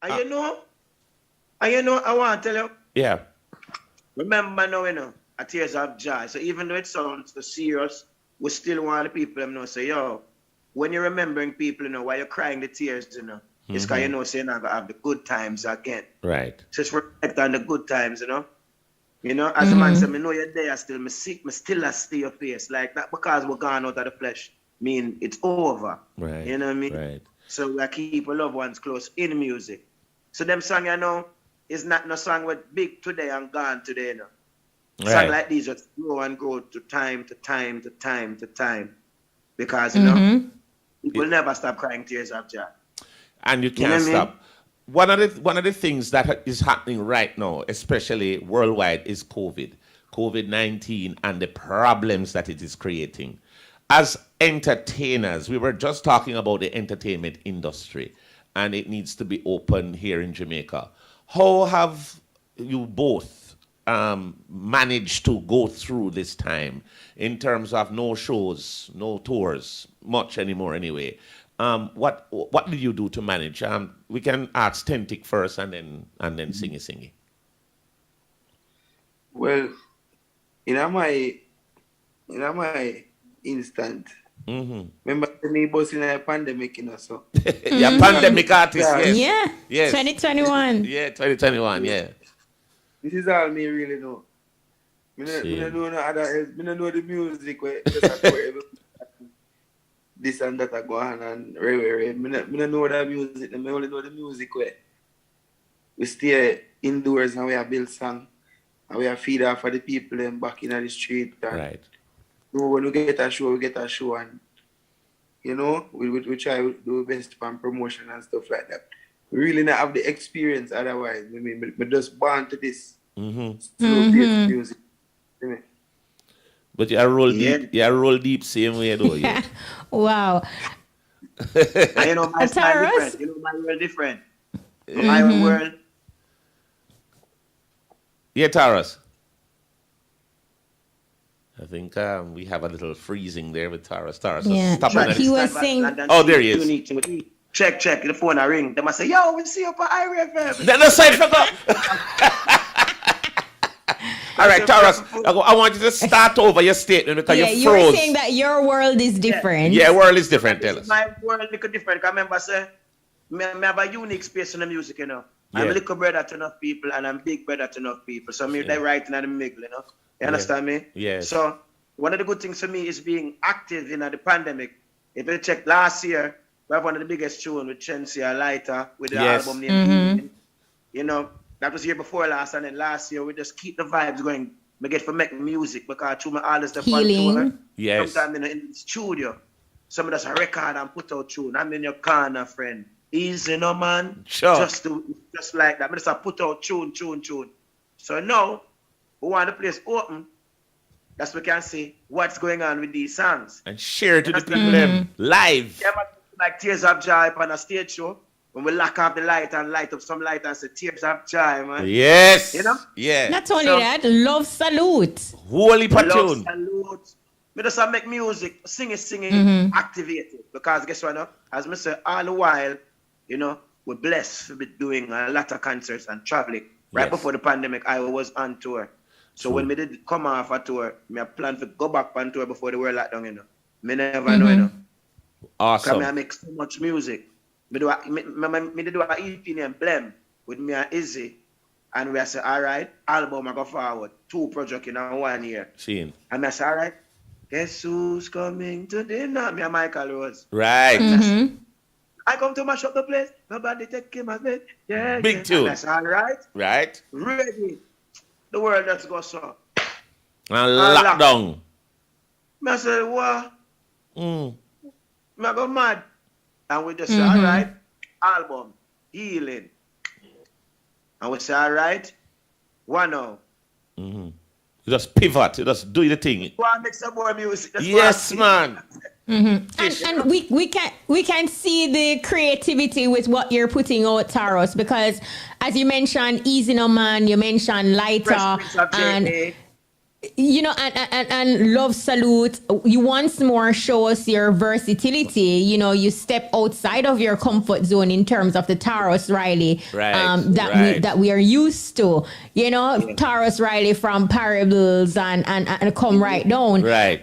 And you know, I want to tell you. Yeah. Remember now, a Tears of Joy. So even though it sounds so serious, we still want the people to know, say, yo, when you're remembering people, while you're crying the tears, it's because you know, saying, I'm going to have the good times again. Right. Just reflect on the good times, as the man said, I know you're there still, me still see your face. Like that, because we're gone out of the flesh, mean it's over. Right. You know what I mean? Right. So we keep our loved ones close in music. So them song, is not no song with big today and gone today, Right. Song like these just grow and grow to time to time to time to time. Because, people never stop crying tears of joy. And you can't stop. One of the things that is happening right now, especially worldwide, is COVID-19 and the problems that it is creating. As entertainers, we were just talking about the entertainment industry, and it needs to be open here in Jamaica. How have you both managed to go through this time in terms of no shows, no tours, much anymore anyway? What did you do to manage? We can ask Tentic first and then Singy. Well, in my instant, remember me boss in a pandemic, so. Yeah, pandemic artist, yes. Yes. 2021. Yeah, 2021, yeah. This is all me really know. I don't know no other else. I don't know the music where this and that are going on and I don't know the music. I only know the music where we stay indoors and we have build song and we have feed off for the people and back in the street. And right. When we get a show and we try to do best for promotion and stuff like that. We really not have the experience otherwise. I mean, we just born to this slow-paced music. But you roll deep same way though. Yeah. Wow. And my style different. My world different. My world. Yeah, Tarrus. I think we have a little freezing there with Tarrus. Yeah. Stop he was saying. Oh, there he is. Check. The phone I ring. They must say, yo, we see you for IRFM. Then the side forgot. All right, Tarrus, I want you to start over your statement because you froze. You were saying that your world is different. Yeah, world is different. Tell us. My world is different. I remember, say, I have a unique space in the music, I'm a little brother to enough people and I'm big brother to enough people. So they're right in the middle, You understand me? Yes. So one of the good things for me is being active in the pandemic. If you check last year, we have one of the biggest tunes with Chensia Lighter with the album named that was year before last, and then last year we just keep the vibes going. We get for make music because through my all this stuff on tour. Yes. Sometimes in the studio, some of us a record and put out tune. I'm in your corner, friend. Easy, no man. Sure. Just like that. I just put out tune. So now we want the place open. That's we can see what's going on with these songs. And share to the people live. Yeah, like Tears of Joy on a stage show. When we lock off the light and light up some light and say Tears of Joy, man. Yes. Yeah. Not only that, Love Salute. Holy Love platoon. Salute. Me just make music, singing, activate it. Because guess what, as I say, all the while, we're blessed to be doing a lot of concerts and traveling. Right before the pandemic, I was on tour. So when we did come off a tour, I plan to go back on tour before the world lockdown, Me never know, Awesome. Because I make so much music. Me do an EP named Blem with me and Izzy. And we say, all right, album I go forward. 2 projects in 1 year. Seeing. And I say, all right, guess who's coming to dinner? Me and Michael Rose. Right. I come to mash up the place. Nobody take him as it. Yeah. Big tune. And I say, all right. Right. Ready. The world let's go so. And lockdown. I say, what? I go mad. And we just say, all right, album, healing. And we say, all right, one now. You just pivot, you just do the thing. Go and make some more music. That's yes, man. And we can see the creativity with what you're putting out, Tarrus, because as you mentioned, Easy No Man, you mentioned Lighter, and you know, and Love Salute, you once more show us your versatility. You know, you step outside of your comfort zone in terms of the Tarrus Riley that we are used to. You know, Tarrus Riley from Parables and Come Right Down. Right.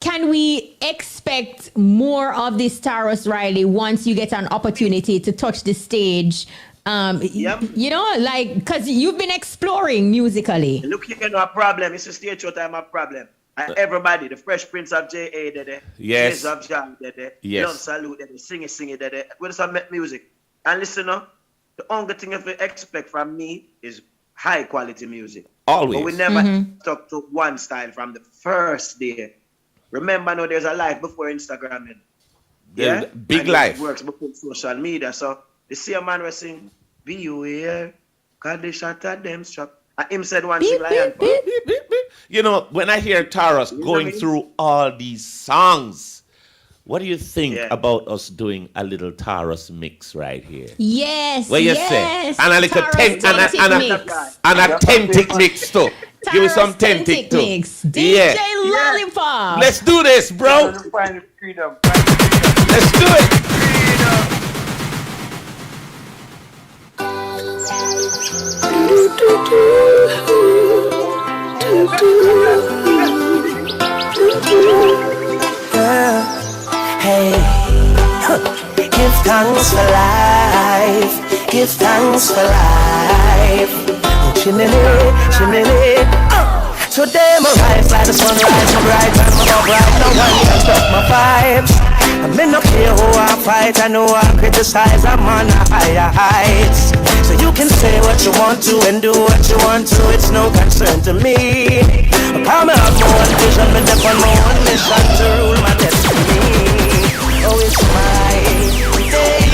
Can we expect more of this Tarrus Riley once you get an opportunity to touch the stage? You know, like, because you've been exploring musically. Look, you know, a problem. It's a stage show time, a problem. And everybody, the Fresh Prince of J.A. there. Yes. Jays of John there. Yes. Love Salute there. Sing it there. We just make music. And listen, the only thing you expect from me is high quality music. Always. But we never stuck to one style from the first day. Remember, now there's a life before Instagram. Yeah? Big and life. It works before social media. So, the same man was saying, be you here, cause they shot at them strap. And him said one thing like You know, when I hear Tarrus going through all these songs, what do you think about us doing a little Tarrus mix right here? Yes. What you say? And a little an authentic mix too. Give me some authentic too. DJ Lollipop. Let's do this, bro. Let's do it. Hey, give thanks for life. Give thanks for life. Chimney. Today my rise like the sunrise, so bright and my bright. No one can stop my vibes. I'm in up here who I fight. I know I criticize. I'm on a higher heights. So you can say what you want to and do what you want to. It's no concern to me. I'm out for one vision, but up on my one mission to rule my destiny. Oh, it's my day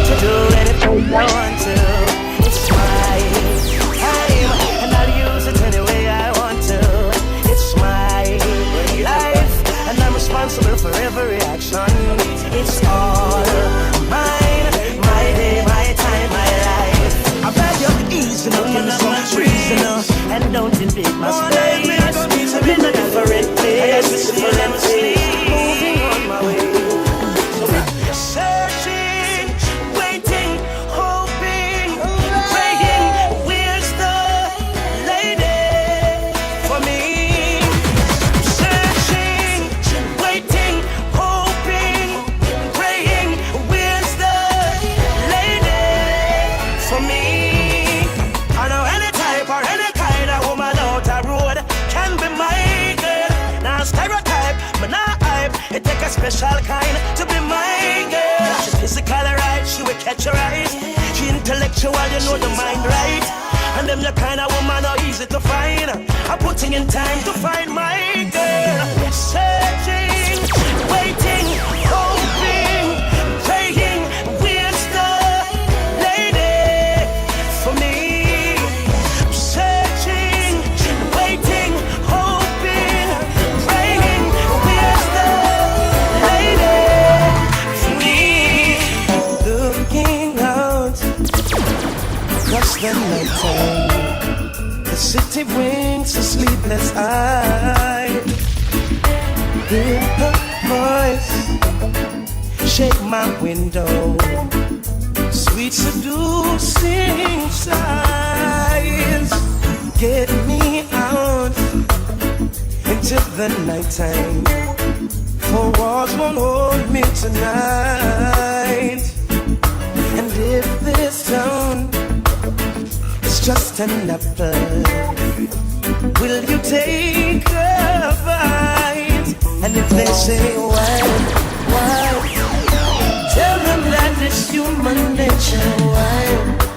to do anything I want to. It's my time, and I'll use it any way I want to. It's my life, and I'm responsible for every action. It's all mine, my day, my time, my life. I bet you're easy, no give me some reason, and don't invade my space. I'm in a different place, moving on my way. Searching, waiting, hoping, praying. Where's the lady for me? Searching, waiting, hoping, praying. Where's the lady for me? I know any type or any kind of woman out the road can be my girl. Now stereotype, but not hype. It take a special kind to be my girl. She physically right, she will catch your eyes. She intellectual, you know the mind right. And them the kind of woman not easy to find. I'm putting in time to find my girl. Searching, waiting, hoping, praying. Where's the lady for me? Searching, waiting, hoping, praying. Where's the lady for me? Looking out across the night, the city winks a sleepless eye. Hear her voice shake my window, sweet seducing sighs. Get me out into the nighttime, for walls won't hold me tonight. And if this town is just an apple, will you take a bite? And if they say why, tell them that it's human nature.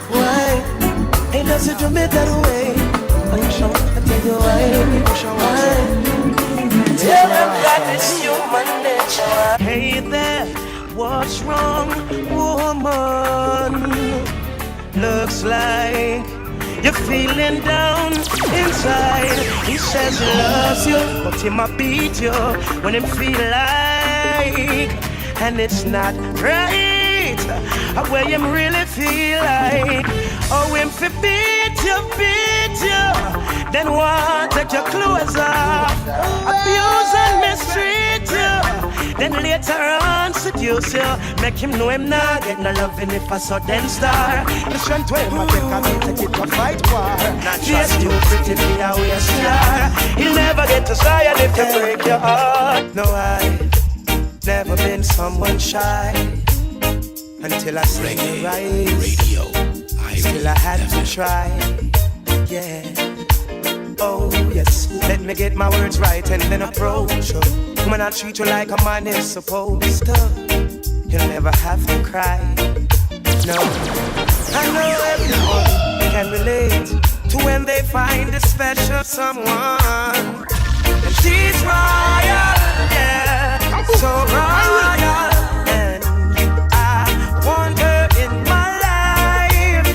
Why? It doesn't do me that way. I tell you why. Tell them that it's human nature. Hey there, what's wrong, woman? Looks like you're feeling down inside. He says he loves you, but he might beat you when he feel like. And it's not right, where him really feel like. Oh, him for beat beat you, then want take your clothes off. Abuse and mistreat you, then later on seduce you. Make him know him not get no loving if I saw them star. The strength where my take a me take it to fight war. Yes, you pretty be a way star. He'll never get to tired if you break your heart. No, I've never been someone shy until I see you rise. Still I had to try. Yeah. Oh yes. Let me get my words right and then approach you. When I treat you like a man is supposed to, you'll never have to cry. No. I know everyone can relate to when they find a special someone. And she's royal, yeah, so royal. And I want her in my life.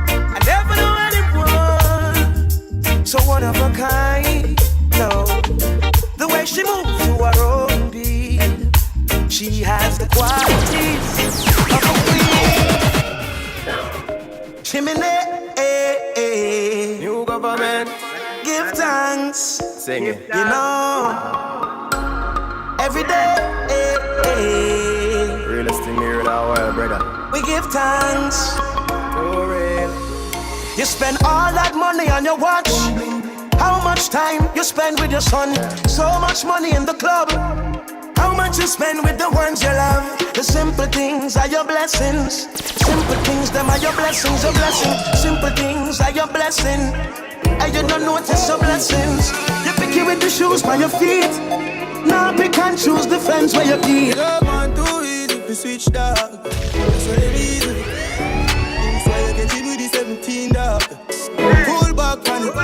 I never knew anyone so one of a kind. No, the way she moves to her own beat, she has the qualities of a queen. Chimney. New government, give thanks. Sing it. You know, every day. Realest thing here in our world, brother. We give thanks. For real. You spend all that money on your watch. How much time you spend with your son? So much money in the club. How much you spend with the ones you love? The simple things are your blessings. Simple things, them are your blessings, a blessing. Simple things are your blessing. And you don't notice your blessings. You pick it with the shoes by your feet. Now pick and choose the friends where you keep. You want to easy to switch dog. That's what it is. That's why you get it with the 17 dog. Pull back on it.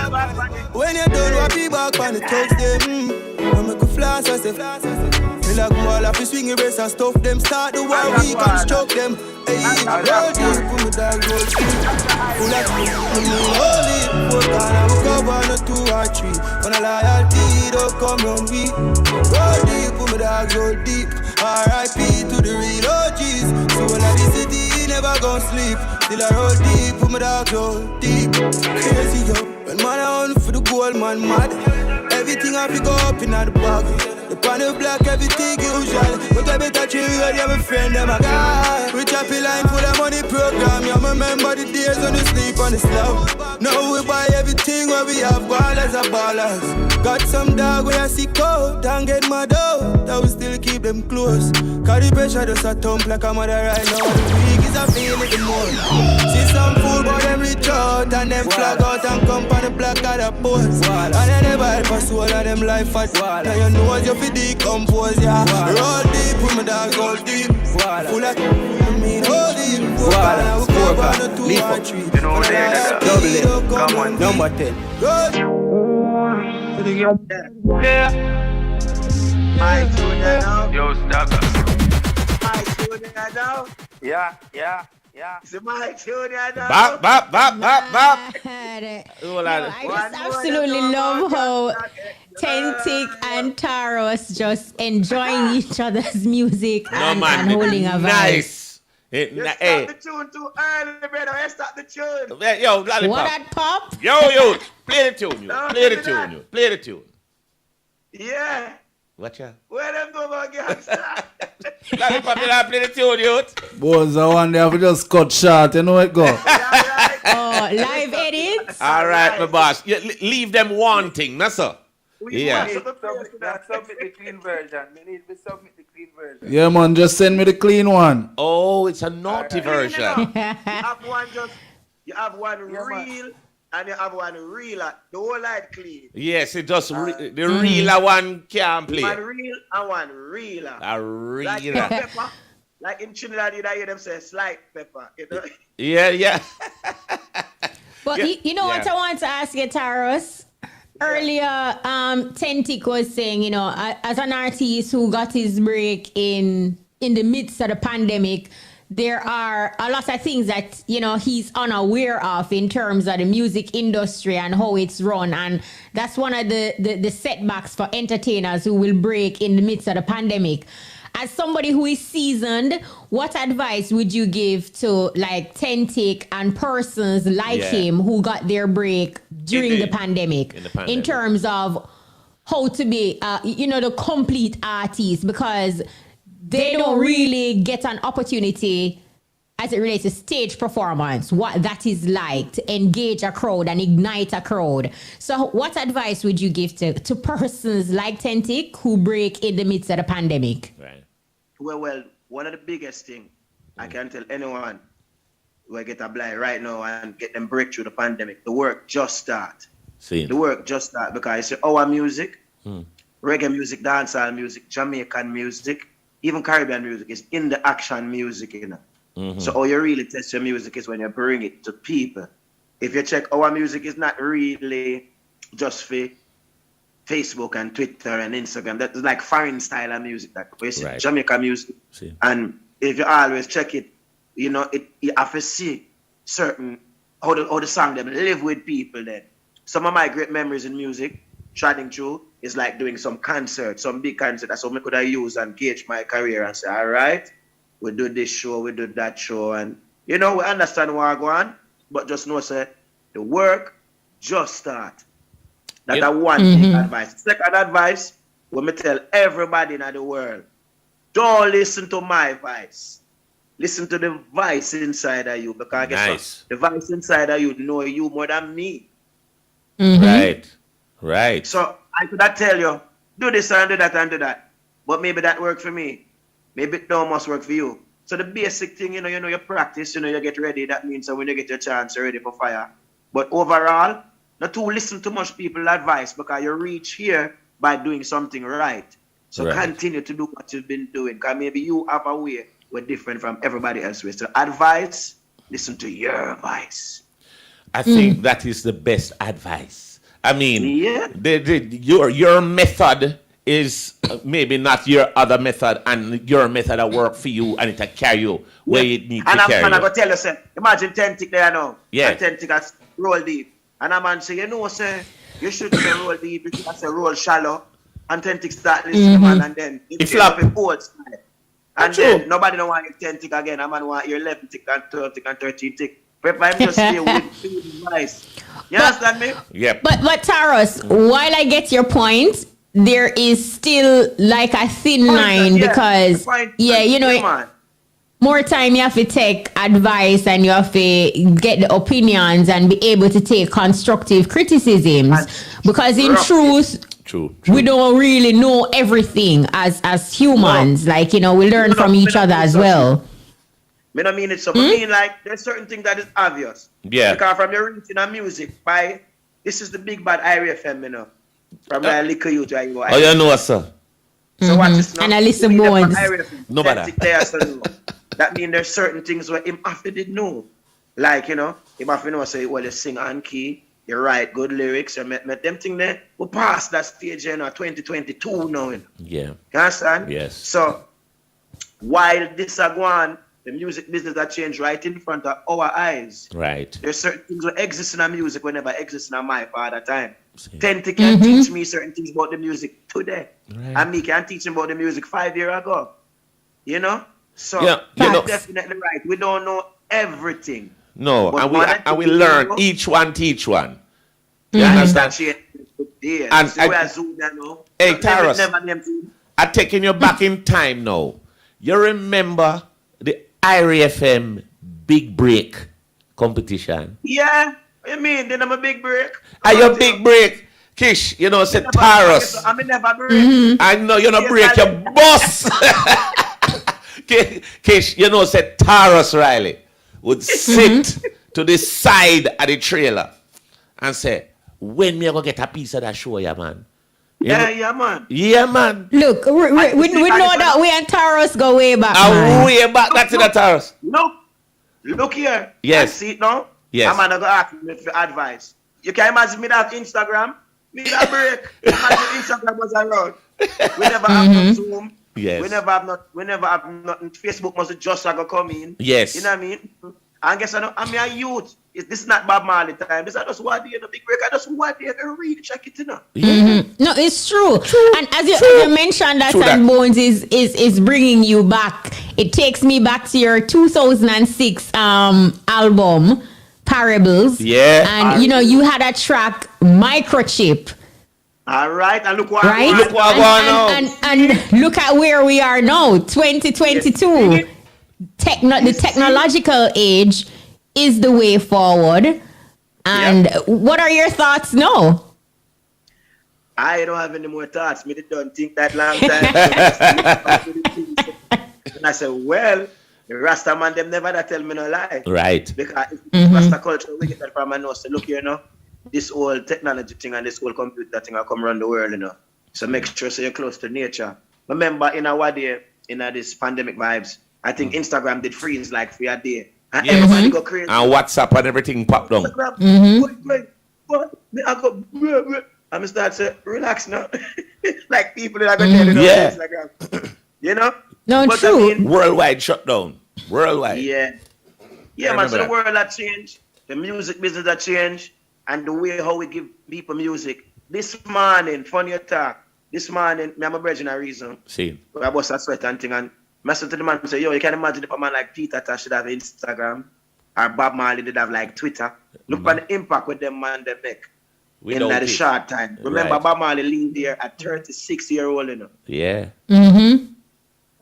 When you're done, what be back on the thugs them. I make a flash, I say feel like wall off, you swing your wrist and stuff them. Start the war, we construct them. Hey, roll deep, put me down, roll deep. Full of me, hold it. Four can I will cover, no 2 or 3. When I loyalty, don't come round me. Roll deep, put me down, roll deep. R.I.P. to the real OGs. So when I this city, never gon' sleep. Still I roll deep, put me down, roll deep. Crazy yo, when man I on for the gold, man mad. Everything I pick up in the bag. The pan of black, everything usual. But I better chill with you, my friend, them a guy. We happy line for the money program. You remember the days when you sleep on the slab. Now we buy everything where we have ballers and ballers. Got some dog when I see cold, and get my dough. That will still keep them close. Cause the pressure just a thump like a mother right now. The week is a feel it the more. See some fool but them reach out and them flag out and come on the black at a post. And then they buy for soul of them life at wall. Now you know what you feel decompose, yeah. Roll deep, put me down, go deep. Full of me, roll deep. Now we come on the 2 or 3. You know they're double it. Come on, number 10. Yeah. My tune now. Yo, Stagger. My tune now. Yeah. It's my tune now. Bop. I just absolutely love how Tentic and Tarrus just enjoying each other's music and holding a vibe. Nice. You stop the tune too early, brother. You stop the tune. Yo, Lollipop. What that pop? Yo, play the tune, Play the tune. Yeah. Watch out. Where them go about gangster? Lollipop, you not play the tune, youth. Boys, I one day I just cut short, you know it go. Oh, live edits? All right, my boss. Leave them wanting, that's all. Yeah. Submit the clean version. We need to submit the clean version. Yeah, man, just send me the clean one. Oh, it's a naughty version. You have one real and you have one realer. The whole light clean. Yes, it just the realer one can't play. One real and one realer. A realer. Like pepper. Like in Trinidad, you hear them say slight pepper. You know? Yeah. But you know what I want to ask you, Tarrus? Earlier, Tentic was saying, you know, as an artist who got his break in the midst of the pandemic, there are a lot of things that, you know, he's unaware of in terms of the music industry and how it's run. And that's one of the setbacks for entertainers who will break in the midst of the pandemic. as somebody who is seasoned, what advice would you give to like Tentic and persons like him who got their break during the pandemic in terms of how to be, the complete artist, because they don't really get an opportunity as it relates to stage performance, what that is like to engage a crowd and ignite a crowd. So what advice would you give to persons like Tentic who break in the midst of the pandemic? Right. Well, one of the biggest things I can tell anyone who get a blind right now and get them break through the pandemic, the work just start. The work just start because it's our music, reggae music, dancehall music, Jamaican music, even Caribbean music is in the action music, So how you really test your music is when you bring it to people. If you check, our music is not really just for Facebook and Twitter and Instagram. That's like foreign style of music, that Jamaican music. And if you always check it, you have to see certain how the song them live with people then. Some of my great memories in music, treading through, is like doing some concert, some big concert. That's what I could have used and gauge my career and say, all right, we do this show, we do that show, and we understand what I go on, but just know, say, the work just start. That's one big advice. Second advice, when me tell everybody in the world, don't listen to my voice. Listen to the voice inside of you, because guess what? The voice inside of you know you more than me. Right. So I could not tell you, do this and do that and do that, but maybe that worked for me. Maybe it don't must work for you. So the basic thing, you practice, you get ready. That means that when you get your chance, you're ready for fire. But overall, not to listen to much people's advice, because you reach here by doing something right. So continue to do what you've been doing, because maybe you have a way we're different from everybody else. So advice, listen to your voice. I think that is the best advice. I mean, your method is maybe not your other method, and your method that work for you and it can carry you where it needs to carry you. And I'm going to tell you, say, imagine Tentic there now. And Tentic has roll deep. And a man say, say, you should say roll deep, you should say roll shallow. And Tentic start listening, man, and then it flop in old style. And then nobody don't want your 10 tick again. A man want your 11 tick and 12 tick and 13 tick. Prepare him just stay with advice. You understand me? Yep. But Tarrus, while I get your point, there is still like a thin line because more time you have to take advice and you have to get the opinions and be able to take constructive criticisms, because in truth, we don't really know everything as humans. Like, we learn from each other as well. I don't mean it so. I mean, like, there's certain things that is obvious. Yeah. Because from your reading of music, this is the big bad IRFM, From my little youth, I go. Oh, you know, sir. So watch this now. And I listen more. Nobody. That means there's certain things where him after did know. Like, him after know, say, well, you sing on key, you write good lyrics, you met them thing there. We past that stage, 2022 now. Yeah. You understand? Yes. So, while this are going, the music business that changed right in front of our eyes. Right. There's certain things that exist in our music whenever exist in my father time. Tentic can teach me certain things about the music today. Right. And me can teach him about the music 5 years ago. So that's definitely right. We don't know everything. No, but and we learn each one teach one. You understand? Hey, Tarrus, I'm taking you back in time now. You remember the IRFM Big Break competition? Yeah, I mean, then I'm a big break. Are you a big break? Kish, said Tarrus. I never break. I know you're not break your boss. Kish, said Tarrus Riley would sit to the side of the trailer and say, when me going to get a piece of that show, man? Yeah, man. Yeah, man. Look, we know that we and Tarrus go way back, man. Way back, that's it, Tarrus. No. Look here. Yes. See it now? Yes. I'm going to ask me for advice. You can imagine me that Instagram? Me that break. Imagine Instagram was around. We never have no Zoom. Yes. We never have nothing. Facebook must just go come in. Yes. You know what I mean? And guess I'm a youth. This is not Bob Marley time. This is just one day, the big break. I just one day, I really check it, you know. No, it's true. And as you mentioned that, and Bones is bringing you back. It takes me back to your 2006 album, Parables. Yeah. And, you had a track, Microchip. All right, and look what right? Look what and look at where we are now, 2022. The technological age is the way forward. And what are your thoughts now? I don't have any more thoughts. Me don't think that long time. And I said, well, the Rasta man, them never that tell me no lie. Right. Because Rasta culture, we get that from my nose. So look here, this whole technology thing and this whole computer thing will come around the world, So make sure so you're close to nature. Remember, in our day, in this pandemic vibes, I think Instagram did freeze like for a day. And everybody go crazy. And WhatsApp and everything popped down. I'm start to relax now. Like people that are going to Instagram. No, but true. Worldwide shutdown. Worldwide. Yeah, man. So the world had changed. The music business had changed. And the way how we give people music. This morning, funny attack. This morning, me and my brother in a reason. See. I bust a sweat and thing. And I said to the man, say, yo, you can imagine if a man like Peter Tosh should have Instagram. Or Bob Marley did have like Twitter. Look at the impact with them man they make. In like a short time. Remember, Bob Marley leaned there at 36-year-old, Yeah.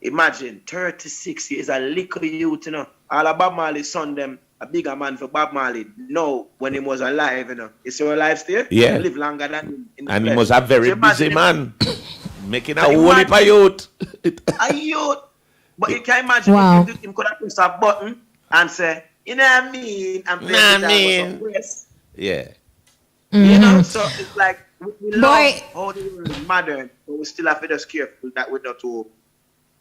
Imagine, 36 years, a little youth, All of Bob Marley's son, them, a bigger man for Bob Marley. No, when he was alive, Is he alive still? Yeah. He live longer than him. And he was a very busy man. Making a whole heap of youth. A youth. But you can imagine if him could have pressed a button and say, you know what I mean? I'm playing Yeah. So it's like we love how the world is modern, but we still have to be careful that we're not to,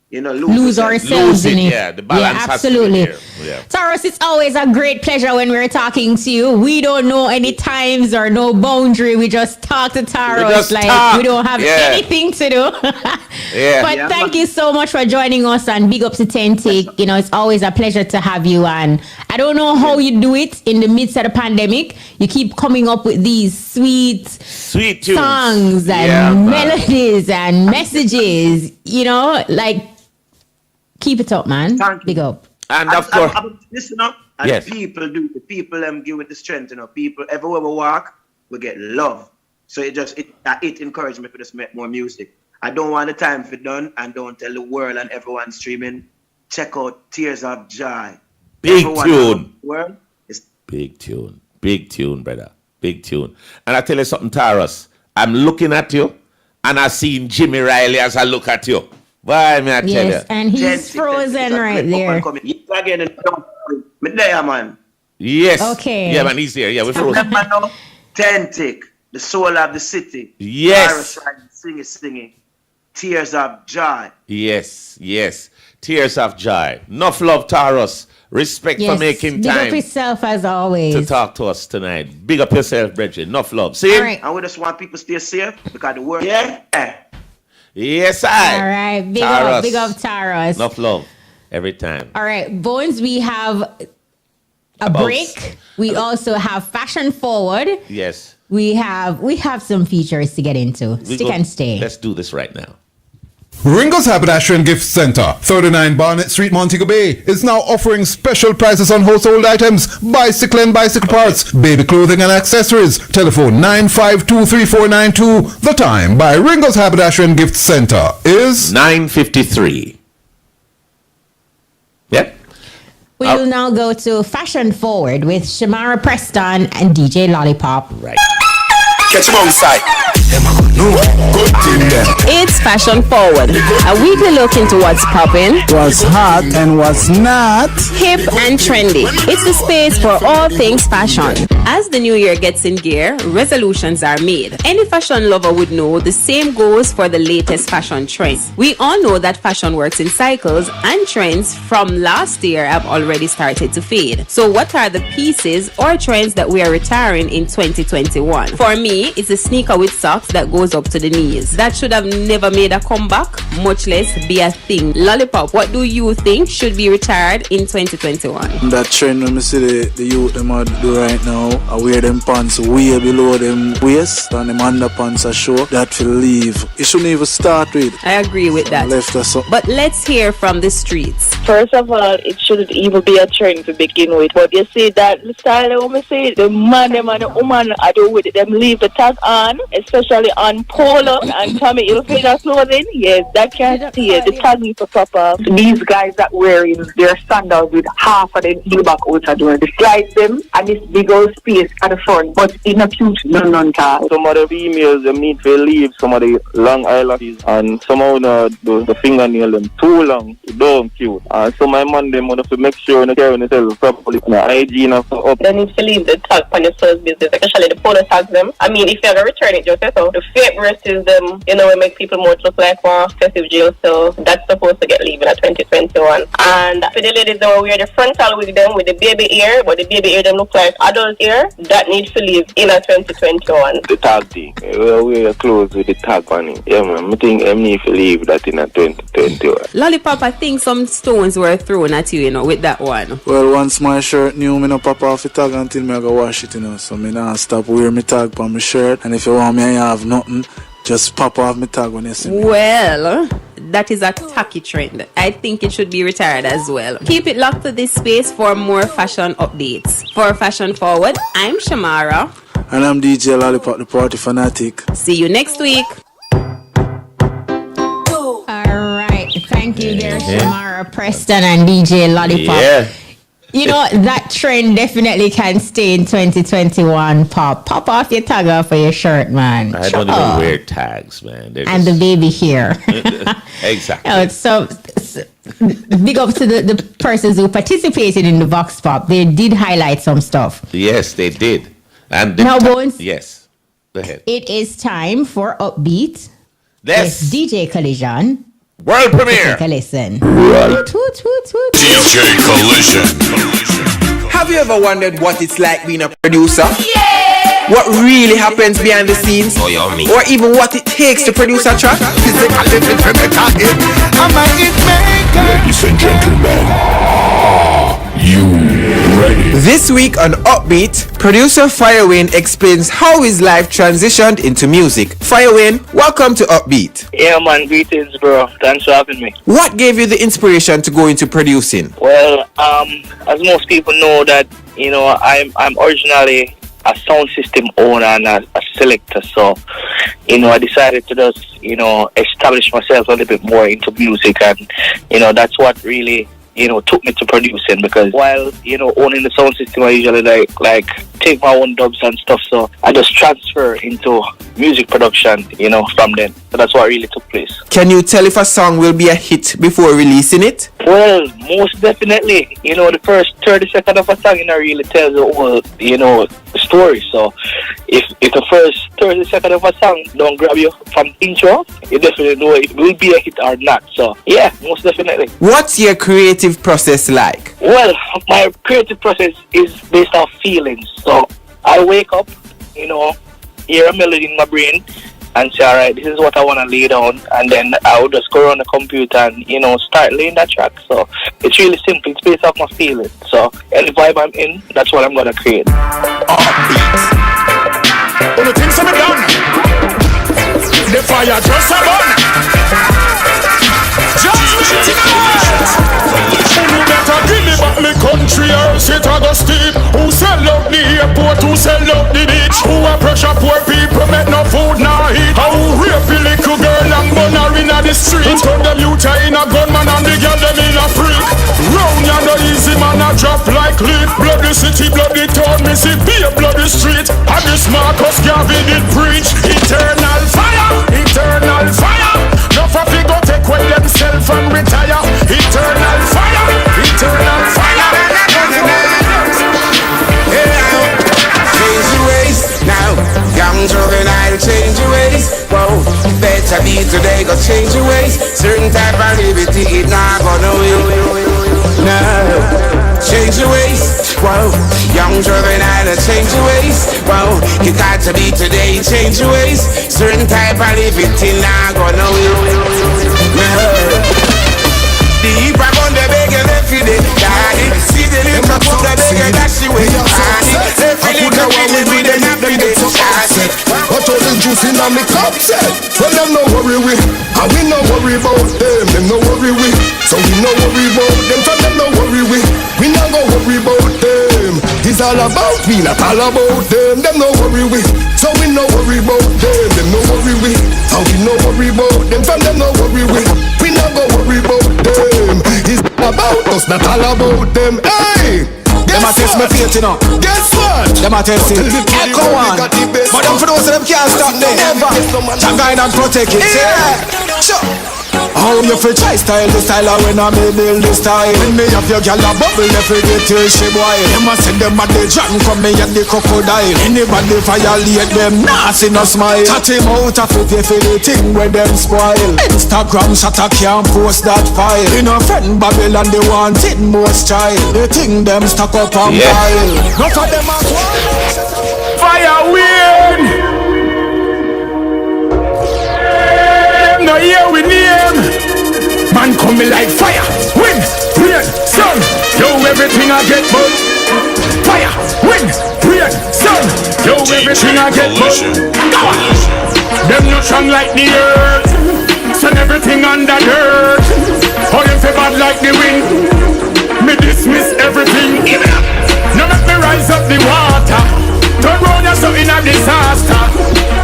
lose ourselves in it. Yeah, the balance has absolutely. to be there. Yeah. Tarrus, it's always a great pleasure when we're talking to you. We don't know any times or no boundary. We just talk to Tarrus we don't have anything to do. But thank you so much for joining us and big up to Tentic. It's always a pleasure to have you. And I don't know how you do it in the midst of the pandemic. You keep coming up with these sweet tunes. songs and melodies and messages, keep it up, man. Big up. And of course, listen up. And the people give it the strength, People everywhere we walk, we get love. So it encourages me to just make more music. I don't want the time for done and don't tell the world and everyone streaming. Check out Tears of Joy. Big tune. Big tune, brother. Big tune. And I tell you something, Tarrus. I'm looking at you and I seen Jimmy Riley as I look at you. Why, may I tell you? And he's frozen right there. Again, there, man. Yes. Okay. Yeah, man, he's here. Yeah, we're frozen. Tentic, the soul of the city. Yes. Singing. Tears of Joy. Yes. Tears of Joy. Enough love, Tarrus. Respect for making time. Big up yourself as always. To talk to us tonight. Big up yourself, Bridget. Enough love. See? All right. And we just want people to stay safe because the world. Yes, I. All right. Big up, Tarrus. Enough love. Every time. All right. Bones, we have a break. We also have Fashion Forward. Yes. We have some features to get into. Stick and stay. Let's do this right now. Ringo's Haberdashery and Gift Center, 39 Barnett Street, Montego Bay, is now offering special prices on household items, bicycle and bicycle parts, baby clothing and accessories. Telephone 9523492. The time by Ringo's Haberdashery and Gift Center is 9:53. Yep. We will now go to Fashion Forward with Shamara Preston and DJ Lollipop. Right. Catch him on side. It's Fashion Forward, a weekly look into what's popping, what's hot and what's not, hip and trendy. It's the space for all things fashion. As the new year gets in gear, resolutions are made. Any fashion lover would know the same goes for the latest fashion trends. We all know that fashion works in cycles, and trends from last year have already started to fade. So what are the pieces or trends that we are retiring in 2021? For me, it's a sneaker with socks that goes clothes up to the knees. That should have never made a comeback, much less be a thing. Lollipop, what do you think should be retired in 2021? That trend when me see the youth them are do right now, I wear them pants way below them waist and them underpants are show, that will leave. It shouldn't even start with. I agree with that. Left us up. But let's hear from the streets. First of all, it shouldn't even be a trend to begin with. But you see that the style of me say the man them and the woman I do with it, them leave the tag on, especially on polo and Tommy Hilfiger clothing. Yes, that can't see it. The tag needs to pop off. These guys that wearing their sandals with half of them heel back out of door, slide them and this big old space at the front, but in a cute none tag. Some of the females them need to leave some of the long eyelashes and somehow the fingernail them too long, don't cute. And so my man them want to make sure they carry themselves properly. The hygiene of up. They need to leave the tag on the first business, especially the polo tags them. I mean, if you're gonna return it, just so the fake versus them, it make people more look like more festive jail. So that's supposed to get leaving at 2021. And for the ladies that wear the frontal wig them with the baby ear, but the baby ear them look like adult ear, that needs to leave in a 2021. The tag thing, we wear your clothes with the tag on it. Yeah, man, I think I need to leave that in a 2021. Lollipop, I think some stones were thrown at you, with that one. Well, once my shirt new, me no pop off the tag until me I go wash it, so me not stop wear my tag on my shirt. And if you want me I have nothing, just pop off my tag when you see me. Well, that is a tacky trend. I think it should be retired as well. Keep it locked to this space for more fashion updates. For Fashion Forward, I'm Shamara. And I'm DJ Lollipop, the party fanatic. See you next week. Alright, thank you there, Shamara Preston and DJ Lollipop. Yeah. That trend definitely can stay in 2021. Pop off your tag off of your shirt, man. I don't even wear tags, man. And the baby hair. Exactly. So big up to the persons who participated in the Vox Pop. They did highlight some stuff. Yes, they did. And now, Bones. Yes. Go ahead. It is time for Upbeat. Yes. DJ Collision. World premiere. Take a listen. DJ Collision. Have you ever wondered what it's like being a producer? Yeah! What really happens behind the scenes? Oh, yummy. Or even what it takes to produce a track? Ladies and gentlemen, are you ready? This week on Upbeat, producer Firewayne explains how his life transitioned into music. Firewayne, welcome to Upbeat. Yeah, man, greetings, bro. Thanks for having me. What gave you the inspiration to go into producing? Well, as most people know that, I'm originally a sound system owner and a selector, so, I decided to just, establish myself a little bit more into music, and, that's what really took me to producing, because while, owning the sound system, I usually like take my own dubs and stuff, so I just transfer into music production, from then. So that's what really took place. Can you tell if a song will be a hit before releasing it? Well, most definitely. The first 30 seconds of a song, really tells the whole, the story. So if the first 30 seconds of a song don't grab you from intro, you definitely know it will be a hit or not. So yeah, most definitely. What's your creative process like? Well, my creative process is based off feelings. So I wake up, hear a melody in my brain and say, all right, this is what I want to lay down, and then I would just go around the computer and start laying that track. So it's really simple. It's based off my feelings. So any vibe I'm in, that's what I'm gonna create. All the things I'm done. The fire just a burn. You better give me back my country, or else it a go steep. Who sell out the airport? Who sell out the beach? Who a pressure poor people make no food nor heat? How rape a little girl and burn her inna the street? Turn them youth in a gunman and the girl them in a freak. Round ya no easy man a drop like leaf. Bloody city, bloody town, me see be a bloody street. And this Marcus Garvey did preach eternal fire, eternal fire. No for fi go take away themself and retire. Eternal fire, eternal fire. Change your ways now. Young juvenile, change your ways. Whoa, better be today, go change your ways. Certain type of liberty, it not gonna win. No, change your ways. Whoa, young juvenile, change your ways. Whoa, you got to be today, change your ways. Certain type of living till now gonna will. The heap are on the beggar left with it, daddy. See the little put the beggar that she with daddy. Every little kid with them happy they daddy. But all the juice in on me cup set. Well, them no worry we, and we no worry about them. Them no worry we, so we no worry about them. So them no worry we not go worry about them. It's all about we, not all about them. Them no worry we, so we no worry about them. Them no worry we, and we no worry about them. From them no worry we not go worry about them. It's about us, not all about them. Hey! Them a test me faith, you know. Guess what? Them a test it. Echo one. But them for those of them can't stop me. Never. Thank God and protect it. Yeah. Sure. How you feel try style the style when I may build the style. When me have your gal a bubble, they forget till she boil. Them a send them a the jam come me and the crocodile. Anybody violate them, nah see no smile. Chat him out of it for the thing where them spoil. Instagram shot a can't post that file. In a friend Babylon they want it most child. They think them stuck up on pile. Not for them a Fire wind. No here we name. Man coming like fire, wind, rain, sun. Yo, everything I get but fire, wind, rain, sun. Yo, everything I get but go on. Them not strong like the earth. Send everything under dirt. Or them feel bad like the wind. Me dismiss everything. No make me rise up the water. Turn round yourself in a disaster.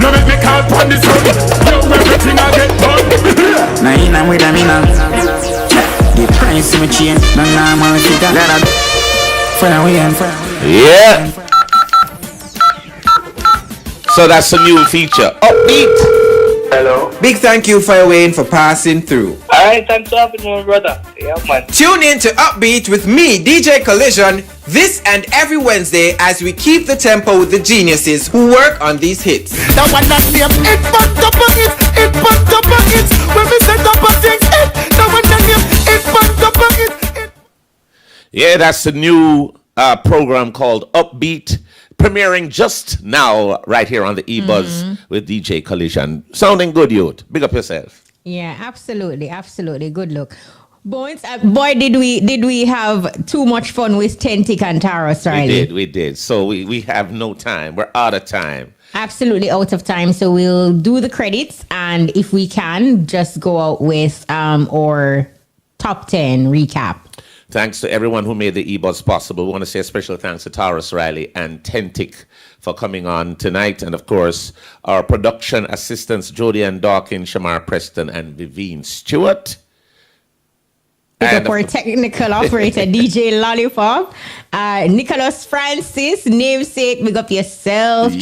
No make me call upon the sun. Yo, everything I get done. Now in and with a mina. The price of my chain. No normal figure. Let her fire away and fire. Yeah. So that's a new feature. Upbeat. Hello. Big thank you for Wayne for passing through. Alright, thanks for having me, brother. Yeah, man. Tune in to Upbeat with me, DJ Collision, this and every Wednesday as we keep the tempo with the geniuses who work on these hits. That one that name, it bumped up on it, it bumped up on it. When we set up on things, that one that name, it bumped up on it. Yeah, that's a new program called Upbeat, premiering just now right here on the EBUZZ with DJ Collision. Sounding good, youth. Big up yourself. Yeah, absolutely, absolutely. Good look. Boys, boy, did we have too much fun with Tentic and Tarrus, Riley? We did. So we have no time. We're out of time. Absolutely out of time. So we'll do the credits, and if we can, just go out with our top 10 recap. Thanks to everyone who made the EBUZZ possible. We want to say a special thanks to Tarrus Riley and Tentic for coming on tonight. And of course, our production assistants, Jody and Dawkins, Shamar Preston, and Vivine Stewart. Pick up our technical operator, DJ Lollipop. Nicholas Francis, namesake, big up yourself.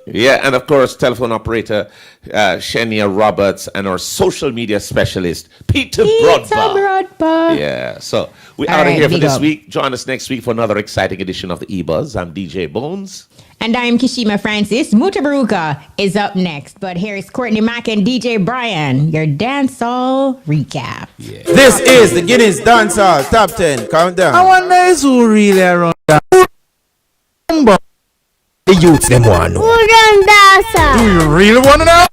Yeah, and of course, telephone operator Shania Roberts, and our social media specialist, Peter Broadbar. Yeah, so we're out of here for this week. Join us next week for another exciting edition of the EBUZZ. I'm DJ Bones. And I'm Kishima Francis. Mutabaruka is up next. But here is Courtney Mack and DJ Brian, your dancehall recap. Yeah. This is the Guinness Dancehall Top 10 Countdown. I wonder who really around that. The youths them one. Who done that, sir? Do you really want to know?